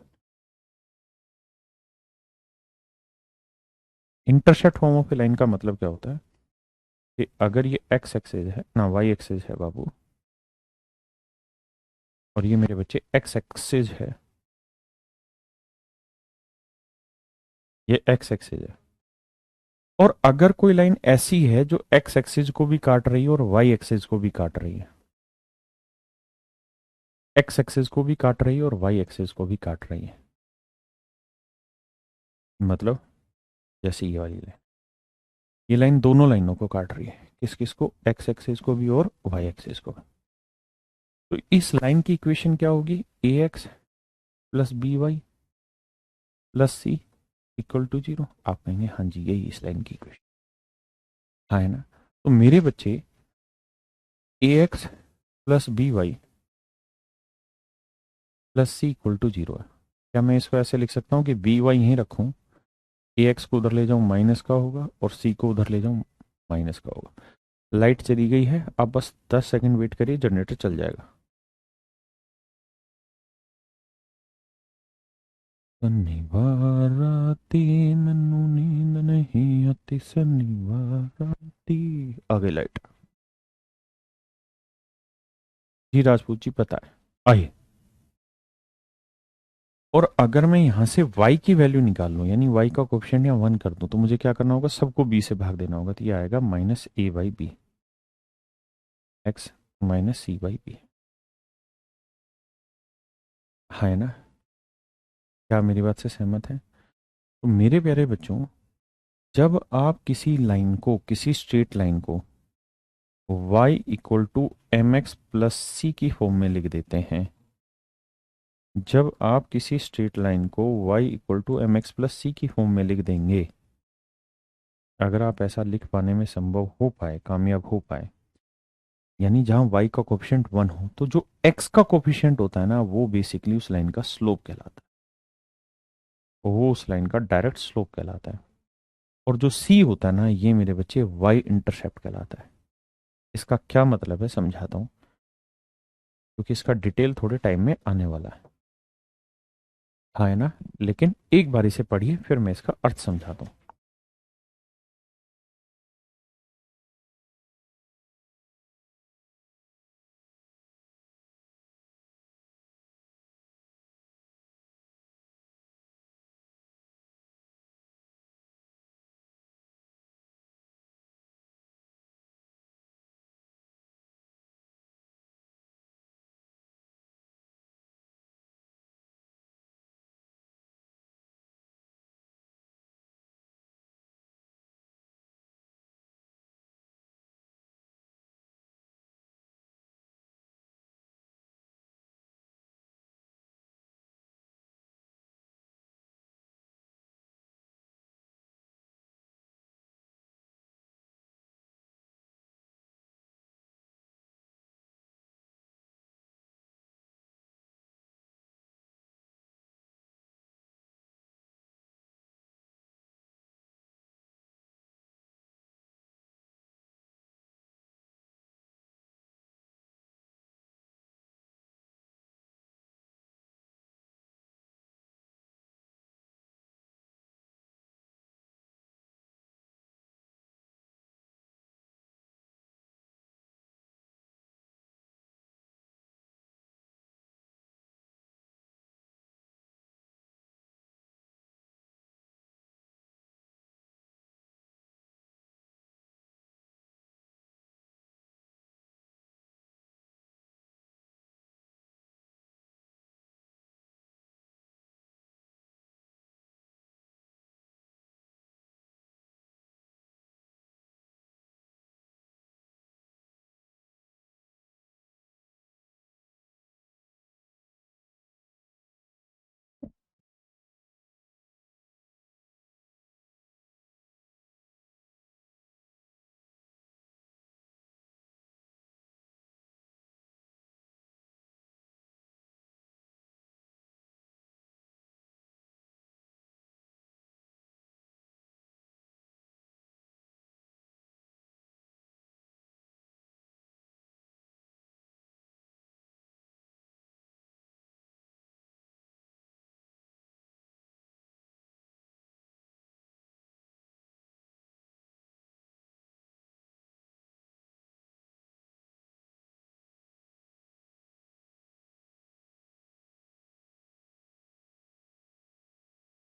Intercept form of A line का मतलब क्या होता है कि अगर ये एक्स एक्सिस है ना, वाई एक्सिस है बाबू, और ये मेरे बच्चे एक्स एक्सिस है, ये एक्स एक्सिस है, और अगर कोई लाइन ऐसी है जो एक्स एक्सिस को भी काट रही है और वाई एक्सिस को भी काट रही है, एक्स एक्सिस को भी काट रही है और वाई एक्सिस को भी काट रही है, मतलब जैसे ये वाली लाइन, ये लाइन दोनों लाइनों को काट रही है, किस किस को, एक्स एक्सिस को भी और वाई एक्सिस को भी। तो इस लाइन की इक्वेशन क्या होगी, A X plus B Y plus C equal to zero. आप कहेंगे हाँ जी यही इस लाइन की इक्वेशन, हाँ है ना। तो मेरे बच्चे A X plus B Y plus C equal to zero है। क्या मैं इसको ऐसे लिख सकता हूँ कि बी वाई यहीं रखूँ, ए एक्स को उधर ले जाऊँ माइनस का होगा और सी को उधर ले जाऊँ माइनस का होगा। लाइट चली गई है, अब बस 10 सेकंड वेट करिए, जनरेटर चल जाएगा। शनिवार राती मैनू नींद नहीं आती, शनिवार राती। आ गई लाइट। जी राजपूत जी पता है, आइए। और अगर मैं यहां से y की वैल्यू निकाल लूं, यानी y का कोफिशिएंट या 1 कर दूं, तो मुझे क्या करना होगा, सबको b से भाग देना होगा, तो ये आएगा minus A by B, X minus C by B. हाँ है ना, क्या मेरी बात से सहमत है? तो मेरे प्यारे बच्चों, जब आप किसी लाइन को, किसी स्ट्रेट लाइन को y equal to M X plus C की फॉर्म में लिख देते हैं, जब आप किसी स्ट्रेट लाइन को y equal to M X plus C की फॉर्म में लिख देंगे, अगर आप ऐसा लिख पाने में संभव हो पाए, कामयाब हो पाए, यानी जहां y का कोफिशिएंट 1 हो, तो जो x का कोफिशिएंट होता है ना, वो बेसिकली उस लाइन का स्लोप कहलाता है, वो उस लाइन का डायरेक्ट स्लोप कहलाता है। और जो c होता है ना, ये मेरे बच्चे y इंटरसेप्ट कहलाता है। इसका क्या मतलब है समझाता हूँ, क्योंकि इसका डिटेल थोड़े टाइम में आने वाला है। हाँ है ना, लेकिन एक बार इसे पढ़िए, फिर मैं इसका अर्थ समझाता हूँ।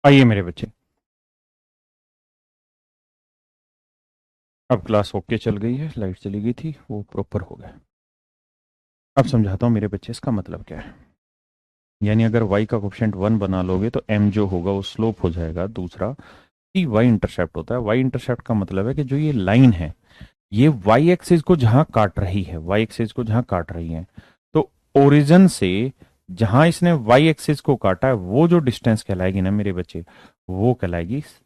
आइए मेरे बच्चे, अब क्लास ओके चल गई है, लाइट चली गई थी, वो प्रॉपर हो गया। अब समझाता हूँ मेरे बच्चे इसका मतलब क्या है। यानी अगर y का कोफिशिएंट 1 बना लोगे तो m जो होगा वो स्लोप हो जाएगा। दूसरा कि y इंटरसेप्ट होता है। y इंटरसेप्ट का मतलब है कि जो ये लाइन है ये y एक्सिस को जहां काट रही है, y एक्सिस को जहां काट रही है, तो ओरिजिन से जहां इसने y एक्सिस को काटा है वो जो डिस्टेंस कहलाएगी ना मेरे बच्चे, वो कहलाएगी c।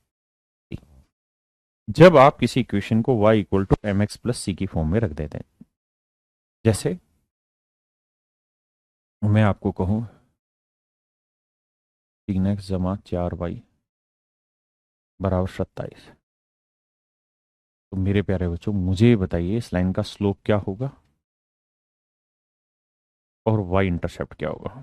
जब आप किसी इक्वेशन को y equal to M X plus C की फॉर्म में रख देते हैं, जैसे मैं आपको कहूं 3x जमा 4y बराबर 27, तो मेरे प्यारे बच्चों मुझे बताइए इस लाइन का स्लोप क्या होगा और y इंटरसेप्ट क्या होगा।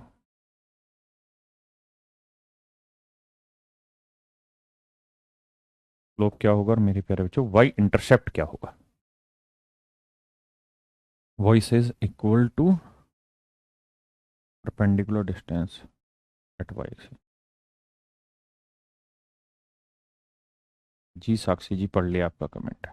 स्लोप क्या होगा और मेरे प्यारे बच्चों y इंटरसेप्ट क्या होगा। वॉइस is equal to perpendicular distance at y axis. जी साक्षी जी, पढ़ लिया आपका कमेंट।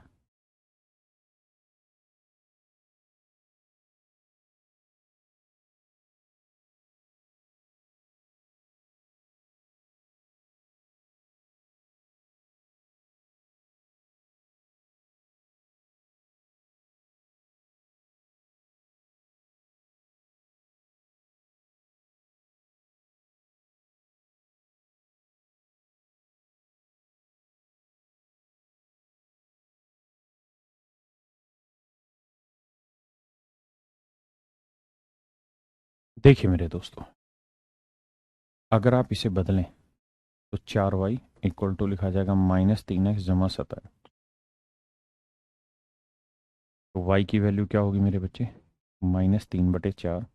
देखिए मेरे दोस्तों, अगर आप इसे बदलें तो 4y इक्वल टू लिखा जाएगा -3x जमा 27। तो y की वैल्यू क्या होगी मेरे बच्चे, -3/4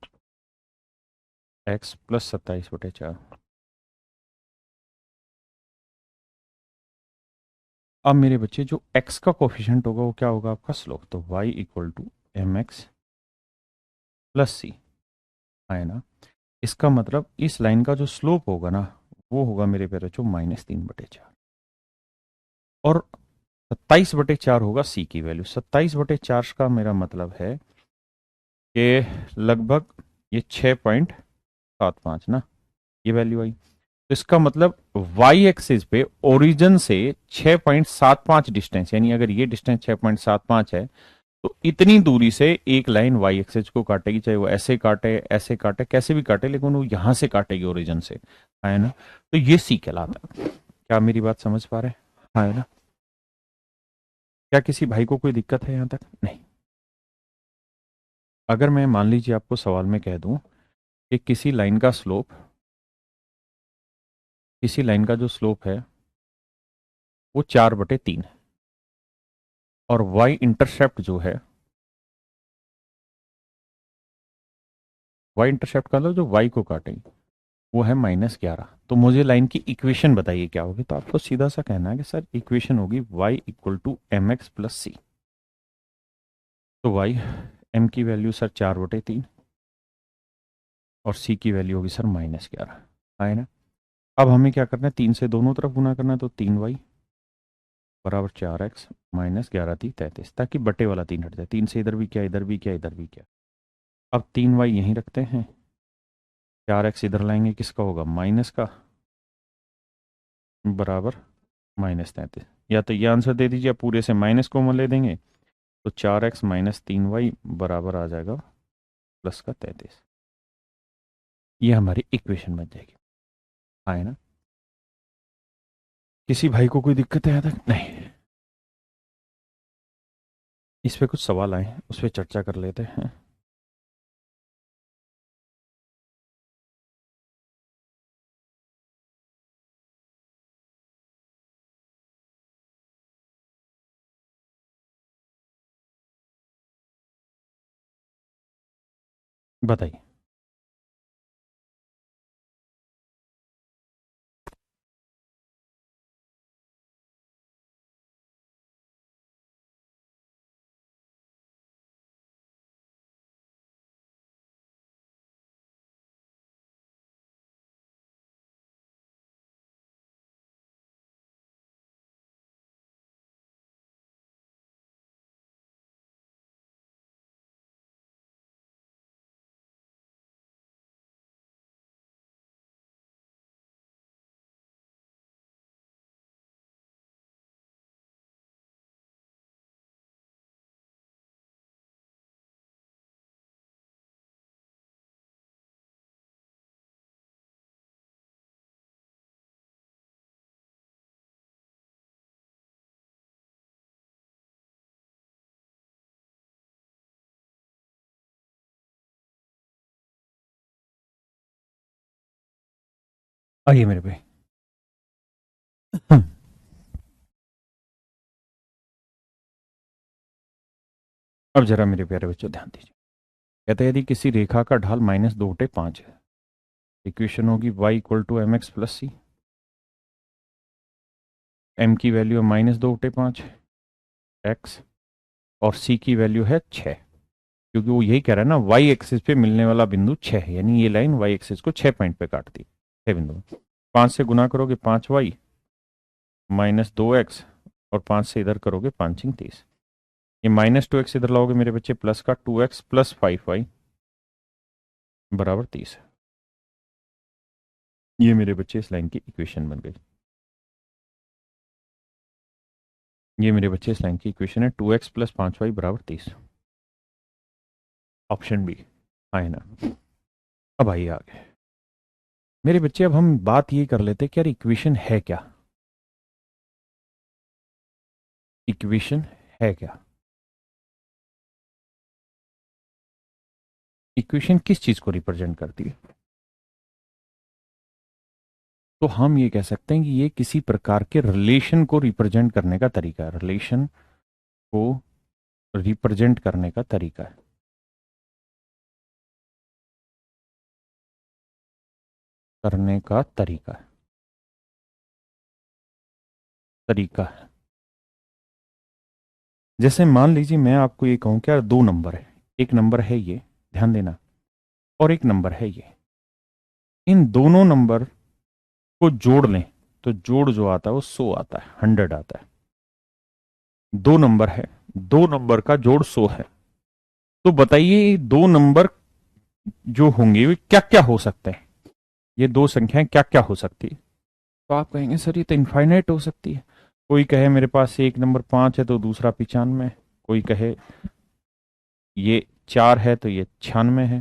x प्लस 27/4। अब मेरे बच्चे जो x का कोफिशिएंट होगा वो क्या होगा, आपका स्लोप। तो y equal to M X plus C, है ना। इसका मतलब इस लाइन का जो स्लोप होगा ना वो होगा मेरे प्यारे बच्चों -3/4, और 27/4 होगा सी की वैल्यू। 27/4 का मेरा मतलब है कि लगभग ये 6.75 ना, ये वैल्यू आई। तो इसका मतलब वाई एक्सिस पे ओरिजिन से 6.75 डिस्टेंस, यानी अगर ये डिस्टेंस 6.75 है तो इतनी दूरी से एक लाइन वाई एक्सिस को काटेगी, चाहे वो ऐसे काटे कैसे भी काटे, लेकिन वो यहां से काटेगी ओरिजिन से, है ना। तो ये सी कहलाता है। क्या मेरी बात समझ पा रहे हैं, है ना। क्या किसी भाई को कोई दिक्कत है यहां तक, नहीं। अगर मैं मान लीजिए आपको सवाल में कह दूं कि किसी लाइन का जो स्लोप है वो 4/3 है, और y इंटरसेप्ट जो है, y इंटरसेप्ट का मतलब जो y को काटेंगे वो है -11। तो मुझे लाइन की इक्वेशन बताइए क्या होगी। तो आपको सीधा सा कहना है कि सर इक्वेशन होगी y equal to M X plus C. तो y, m की वैल्यू सर 4/3 और c की वैल्यू होगी सर -11, है ना। अब हमें क्या करना है, 3 से दोनों तरफ गुना करना है, तो 3y बराबर 4x -11×3 = 33, ताकि बटे वाला 3 हट जाए। 3 से इधर भी क्या, इधर भी क्या, इधर भी क्या। अब 3y यहीं रखते हैं, 4x इधर लाएंगे, किसका होगा, माइनस का, बराबर -33। या तो ये आंसर दे दीजिए, पूरे से माइनस कॉमन ले देंगे, तो 4x -3y बराबर आ जाएगा +33। ये हमारी इक्वेशन बन जाएगी, है ना। किसी भाई को कोई दिक्कत है यहाँ तक, नहीं। इस पे कुछ सवाल आए, उस पर चर्चा कर लेते हैं। बताइए। आइए मेरे पे। अब जरा मेरे प्यारे बच्चों ध्यान दीजिए। कहते हैं यदि किसी रेखा का ढाल -2/5 है, इक्वेशन होगी y equal to M X plus C. m की वैल्यू है -2/5 x और c की वैल्यू है 6, क्योंकि वो यही कह रहा है ना, y एक्सिस पे मिलने वाला बिंदु 6 है, यानी ये लाइन y एक्सिस को 6 पॉइंट पे काटती है, 6 बिंदु। 5 से गुना करोगे 5y -2x और 5 से इधर करोगे 5×30। ये -2x इधर लाओगे मेरे बच्चे, प्लस का 2x प्लस 5y बराबर 30 है। ये मेरे बच्चे इस लाइन की इक्वेशन बन गई। ये मेरे बच्चे इस लाइन की इक्वेशन है, 2x प्लस 5y बराबर 30। ऑप्शन बी है ना। अब आइए आगे मेरे बच्चे, अब हम बात ये कर लेते कि यार इक्वेशन है क्या। इक्वेशन है क्या? इक्वेशन किस चीज को रिप्रेजेंट करती है? तो हम ये कह सकते हैं कि ये किसी प्रकार के रिलेशन को रिप्रेजेंट करने का तरीका है। रिलेशन को रिप्रेजेंट करने का तरीका है। करने का तरीका है। तरीका है। जैसे मान लीजिए मैं आपको ये कहूं कि यार दो नंबर है, एक नंबर है ये, ध्यान देना, और एक नंबर है ये। इन दोनों नंबर को जोड़ लें तो जोड़ जो आता है वो 100 आता है, 100 आता है। दो नंबर है, दो नंबर का जोड़ 100 है। तो बताइए दो नंबर जो होंगे वे क्या क्या हो सकते हैं? ये दो संख्याएं क्या क्या हो सकती है? तो आप कहेंगे सर ये तो इनफाइनाइट हो सकती है। कोई कहे मेरे पास एक नंबर 5 है तो दूसरा 95 है। कोई कहे ये 4 है तो ये 96 है।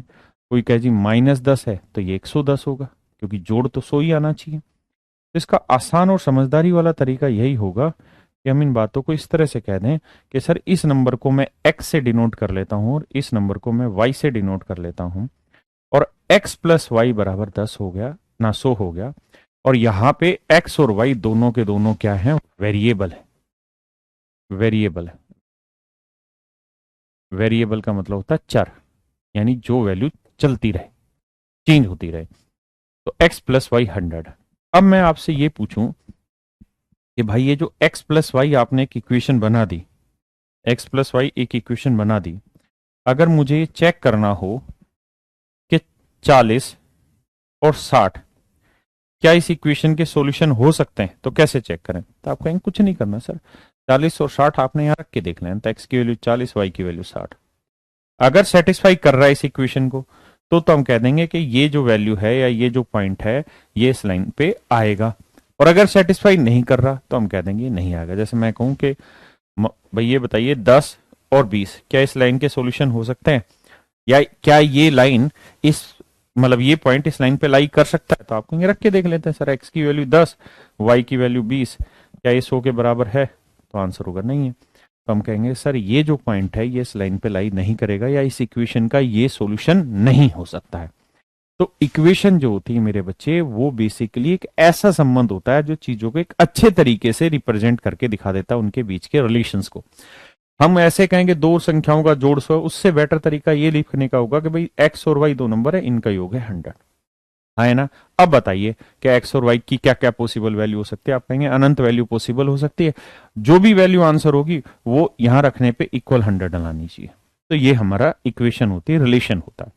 कोई कहे जी -10 है तो ये 110 होगा, क्योंकि जोड़ तो 100 ही आना चाहिए। तो इसका आसान और समझदारी वाला तरीका यही होगा कि हम इन बातों को इस तरह से कह दें कि सर इस नंबर को मैं x से डिनोट कर लेता हूं और इस नंबर को मैं y से डिनोट कर लेता हूं, और x प्लस वाई बराबर 10 हो गया ना 100 हो गया। और यहां पे x और y दोनों के दोनों क्या है? वेरिएबल है। वेरिएबल है। वेरिएबल का मतलब होता है चर, यानी जो वैल्यू चलती रहे, चेंज होती रहे। तो x प्लस वाई 100। अब मैं आपसे ये पूछूं कि भाई ये जो x प्लस वाई आपने एक इक्वेशन बना दी, x प्लस वाई एक इक्वेशन बना दी, अगर मुझे चेक करना हो कि 40 और 60 क्या इस इक्वेशन के सॉल्यूशन हो सकते हैं, तो कैसे चेक करें? तो आप कहेंगे कुछ नहीं करना सर, 40 और 60 आपने यहां रख के देख लें, तो x की वैल्यू 40, y की वैल्यू 60। अगर सेटिस्फाई कर रहा है इस इक्वेशन को तो हम कह देंगे कि ये जो वैल्यू है या ये जो पॉइंट है ये इस लाइन पे आएगा। और अगर सेटिस्फाई नहीं कर रहा तो हम कह देंगे नहीं आएगा। जैसे मैं कहूं कि भाई ये बताइए 10 और 20 क्या इस लाइन के सॉल्यूशन हो सकते हैं, या क्या ये लाइन इस मतलब ये पॉइंट इस लाइन पे लाई कर सकता है? तो आप कहेंगे रख के देख लेते हैं सर, x की वैल्यू 10, y की वैल्यू 20, क्या ये 100 के बराबर है? तो आंसर होगा नहीं है। तो हम कहेंगे सर ये जो पॉइंट है ये इस लाइन पे लाई नहीं करेगा, या इस इक्वेशन का ये सॉल्यूशन नहीं हो सकता है। तो इक्वेशन जो होती है मेरे बच्चे वो बेसिकली एक ऐसा संबंध होता है जो चीजों को एक अच्छे तरीके से रिप्रेजेंट करके दिखा देता है, उनके बीच के रिलेशंस को। हम ऐसे कहेंगे दो संख्याओं का जोड़ 100, उससे बेटर तरीका ये लिखने का होगा कि भाई x और y दो नंबर है, इनका योग है 100, है ना। अब बताइए कि x और y की क्या क्या पॉसिबल वैल्यू हो सकती है? आप कहेंगे अनंत वैल्यू पॉसिबल हो सकती है। जो भी वैल्यू आंसर होगी वो यहां रखने पे इक्वल 100 डलानी चाहिए। तो ये हमारा इक्वेशन होती है, रिलेशन होता है।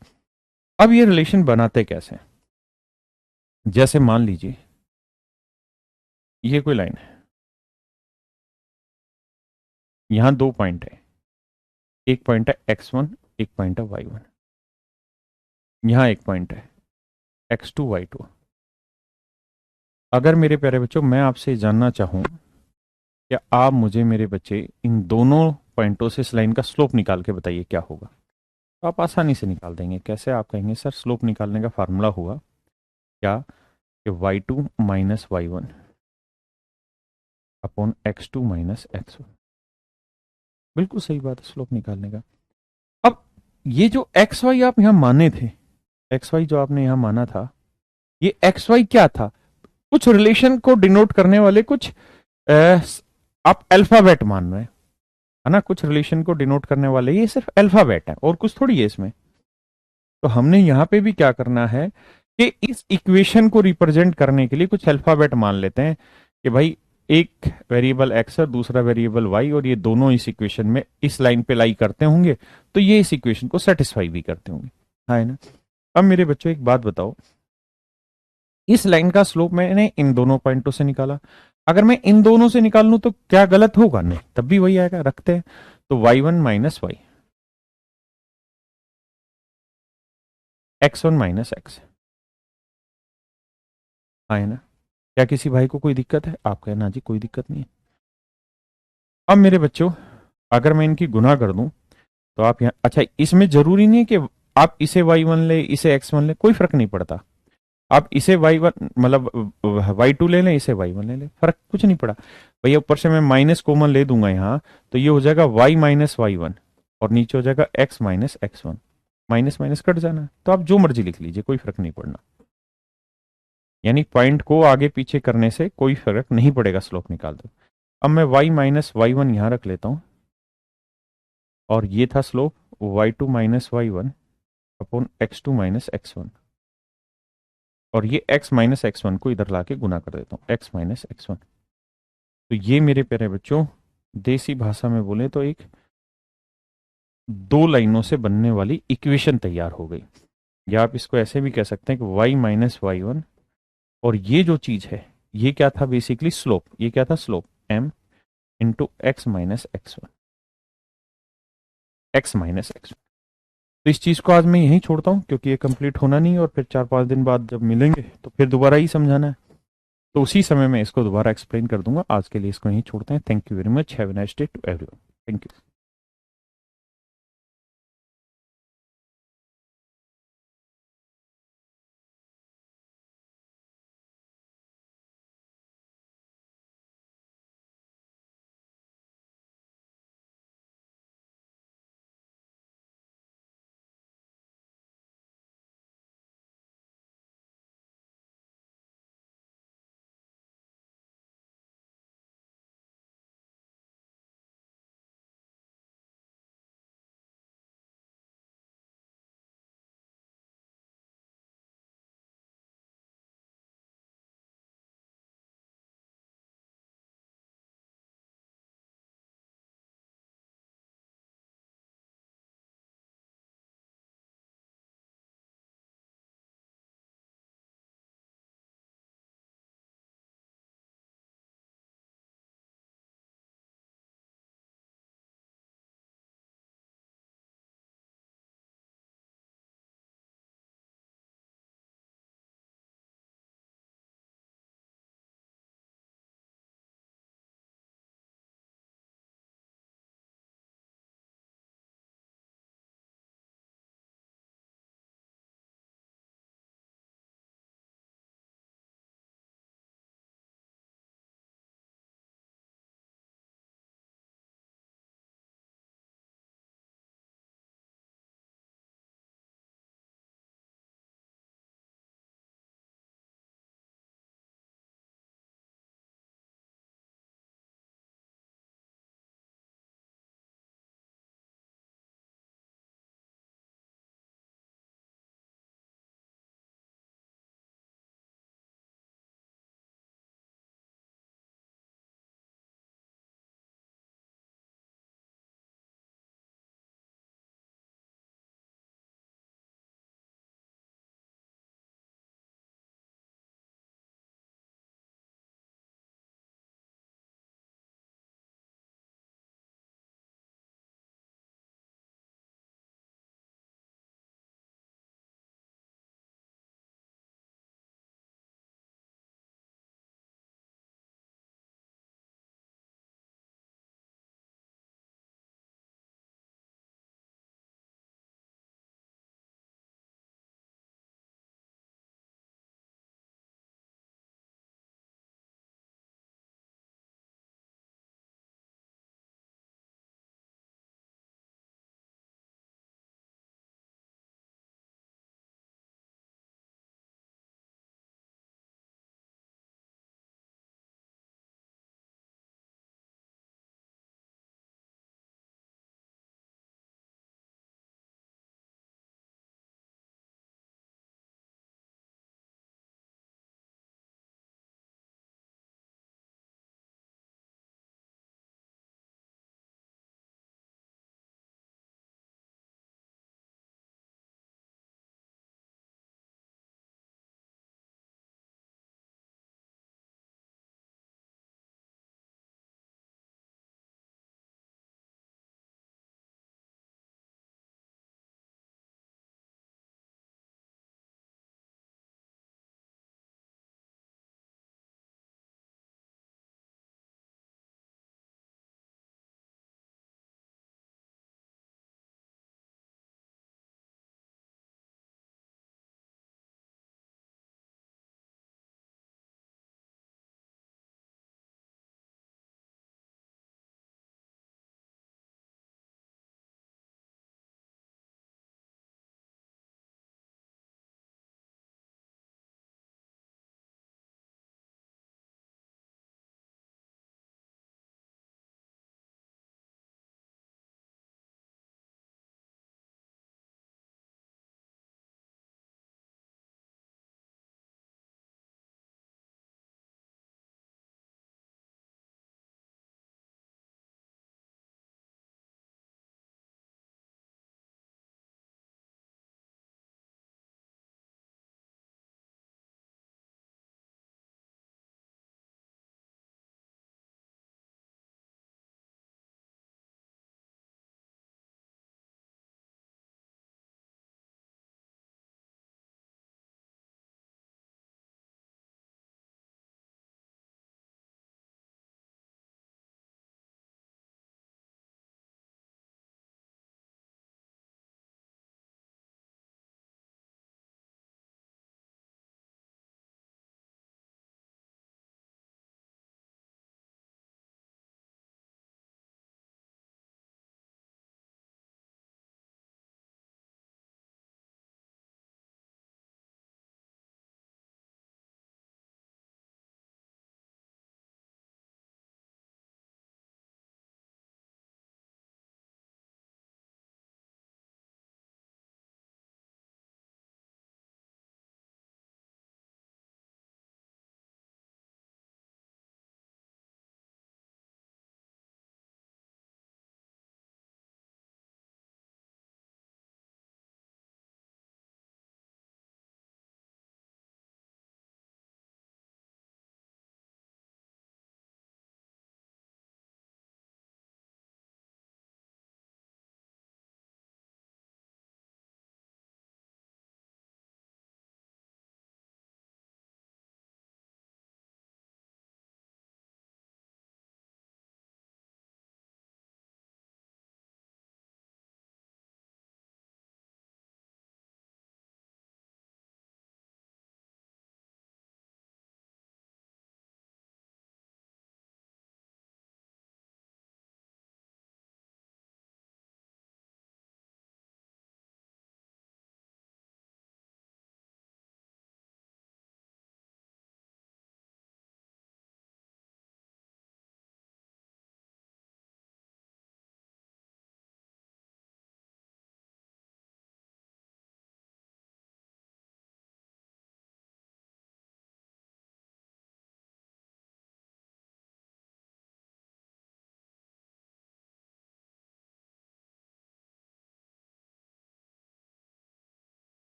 अब ये रिलेशन बनाते कैसे? जैसे मान लीजिए ये कोई लाइन है, यहां दो पॉइंट है, एक पॉइंट है x1, एक पॉइंट है y1। यहां एक पॉइंट है x2 y2। अगर मेरे प्यारे बच्चों मैं आपसे जानना चाहूं कि आप मुझे मेरे बच्चे इन दोनों पॉइंटों से इस लाइन का स्लोप निकाल के बताइए क्या होगा, तो आप आसानी से निकाल देंगे। कैसे? आप कहेंगे सर स्लोप निकालने का फार्मूला हुआ क्या कि y2 minus y1 upon x2 minus x1। बिल्कुल सही बात है स्लोप निकालने का। अब ये जो एक्स वाई आप यहां माने थे, एक्स वाई जो आपने यहां माना था, ये एक्स वाई क्या था? कुछ रिलेशन को डिनोट करने वाले कुछ आप अल्फाबेट मान रहे हैं, है ना, कुछ रिलेशन को डिनोट करने वाले ये सिर्फ अल्फाबेट है और कुछ थोड़ी है इसमें। तो हमने यहां पे भी क्या करना है कि इस इक्वेशन को रिप्रेजेंट करने के लिए कुछ अल्फाबेट मान लेते हैं कि भाई एक वेरिएबल एक्स और दूसरा वेरिएबल वाई, और ये दोनों इस इक्वेशन में इस लाइन पे लाई करते होंगे, तो ये इस इक्वेशन को सेटिस्फाई भी करते होंगे, है ना। अब मेरे बच्चों एक बात बताओ, इस लाइन का स्लोप मैंने इन दोनों पॉइंटों से निकाला, अगर मैं इन दोनों से निकाल लूं तो क्या गलत होगा? नहीं, तब भी वही आएगा। रखते हैं तो y1 minus Y, x1 minus x, है ना। क्या किसी भाई को कोई दिक्कत है? आप कहना जी कोई दिक्कत नहीं है। अब मेरे बच्चों अगर मैं इनकी गुना कर दूं तो आप यहाँ, अच्छा इसमें जरूरी नहीं है कि आप इसे y1 ले इसे x1 ले, कोई फर्क नहीं पड़ता। आप इसे y1 मतलब y2 ले लें, इसे y1 ले लें, फर्क कुछ नहीं पड़ा भैया। ऊपर से मैं माइनस कॉमन ले दूंगा यहाँ, तो ये हो जाएगा y माइनस y1 और नीचे हो जाएगा x minus x1, minus minus cut जाना, तो आप जो मर्जी लिख लीजिए, कोई फर्क नहीं पड़ना। यानी पॉइंट को आगे पीछे करने से कोई फर्क नहीं पड़ेगा, स्लोप निकाल दो। अब मैं y माइनस y1 यहां रख लेता हूं, और ये था slope y2 minus y1 upon x2 minus x1, और ये x माइनस x1 को इधर लाके गुना कर देता हूं, x माइनस x1। तो ये मेरे प्यारे बच्चों देसी भाषा में बोले तो एक दो लाइनों से बनने वाली इक्वेशन तैयार हो गई, या आप इसको ऐसे भी कह सकते हैं कि y माइनस y1, और ये जो चीज है ये क्या था बेसिकली? स्लोप। ये क्या था? Slope m into x minus x1, x minus x1। तो इस चीज को आज मैं यहीं छोड़ता हूं क्योंकि ये कंप्लीट होना नहीं, और फिर 4-5 दिन बाद जब मिलेंगे तो फिर दोबारा ही समझाना है, तो उसी समय मैं इसको दोबारा एक्सप्लेन कर दूंगा। आज के लिए इसको यहीं छोड़ते हैं। Thank you very much, have a nice day to everyone. Thank you.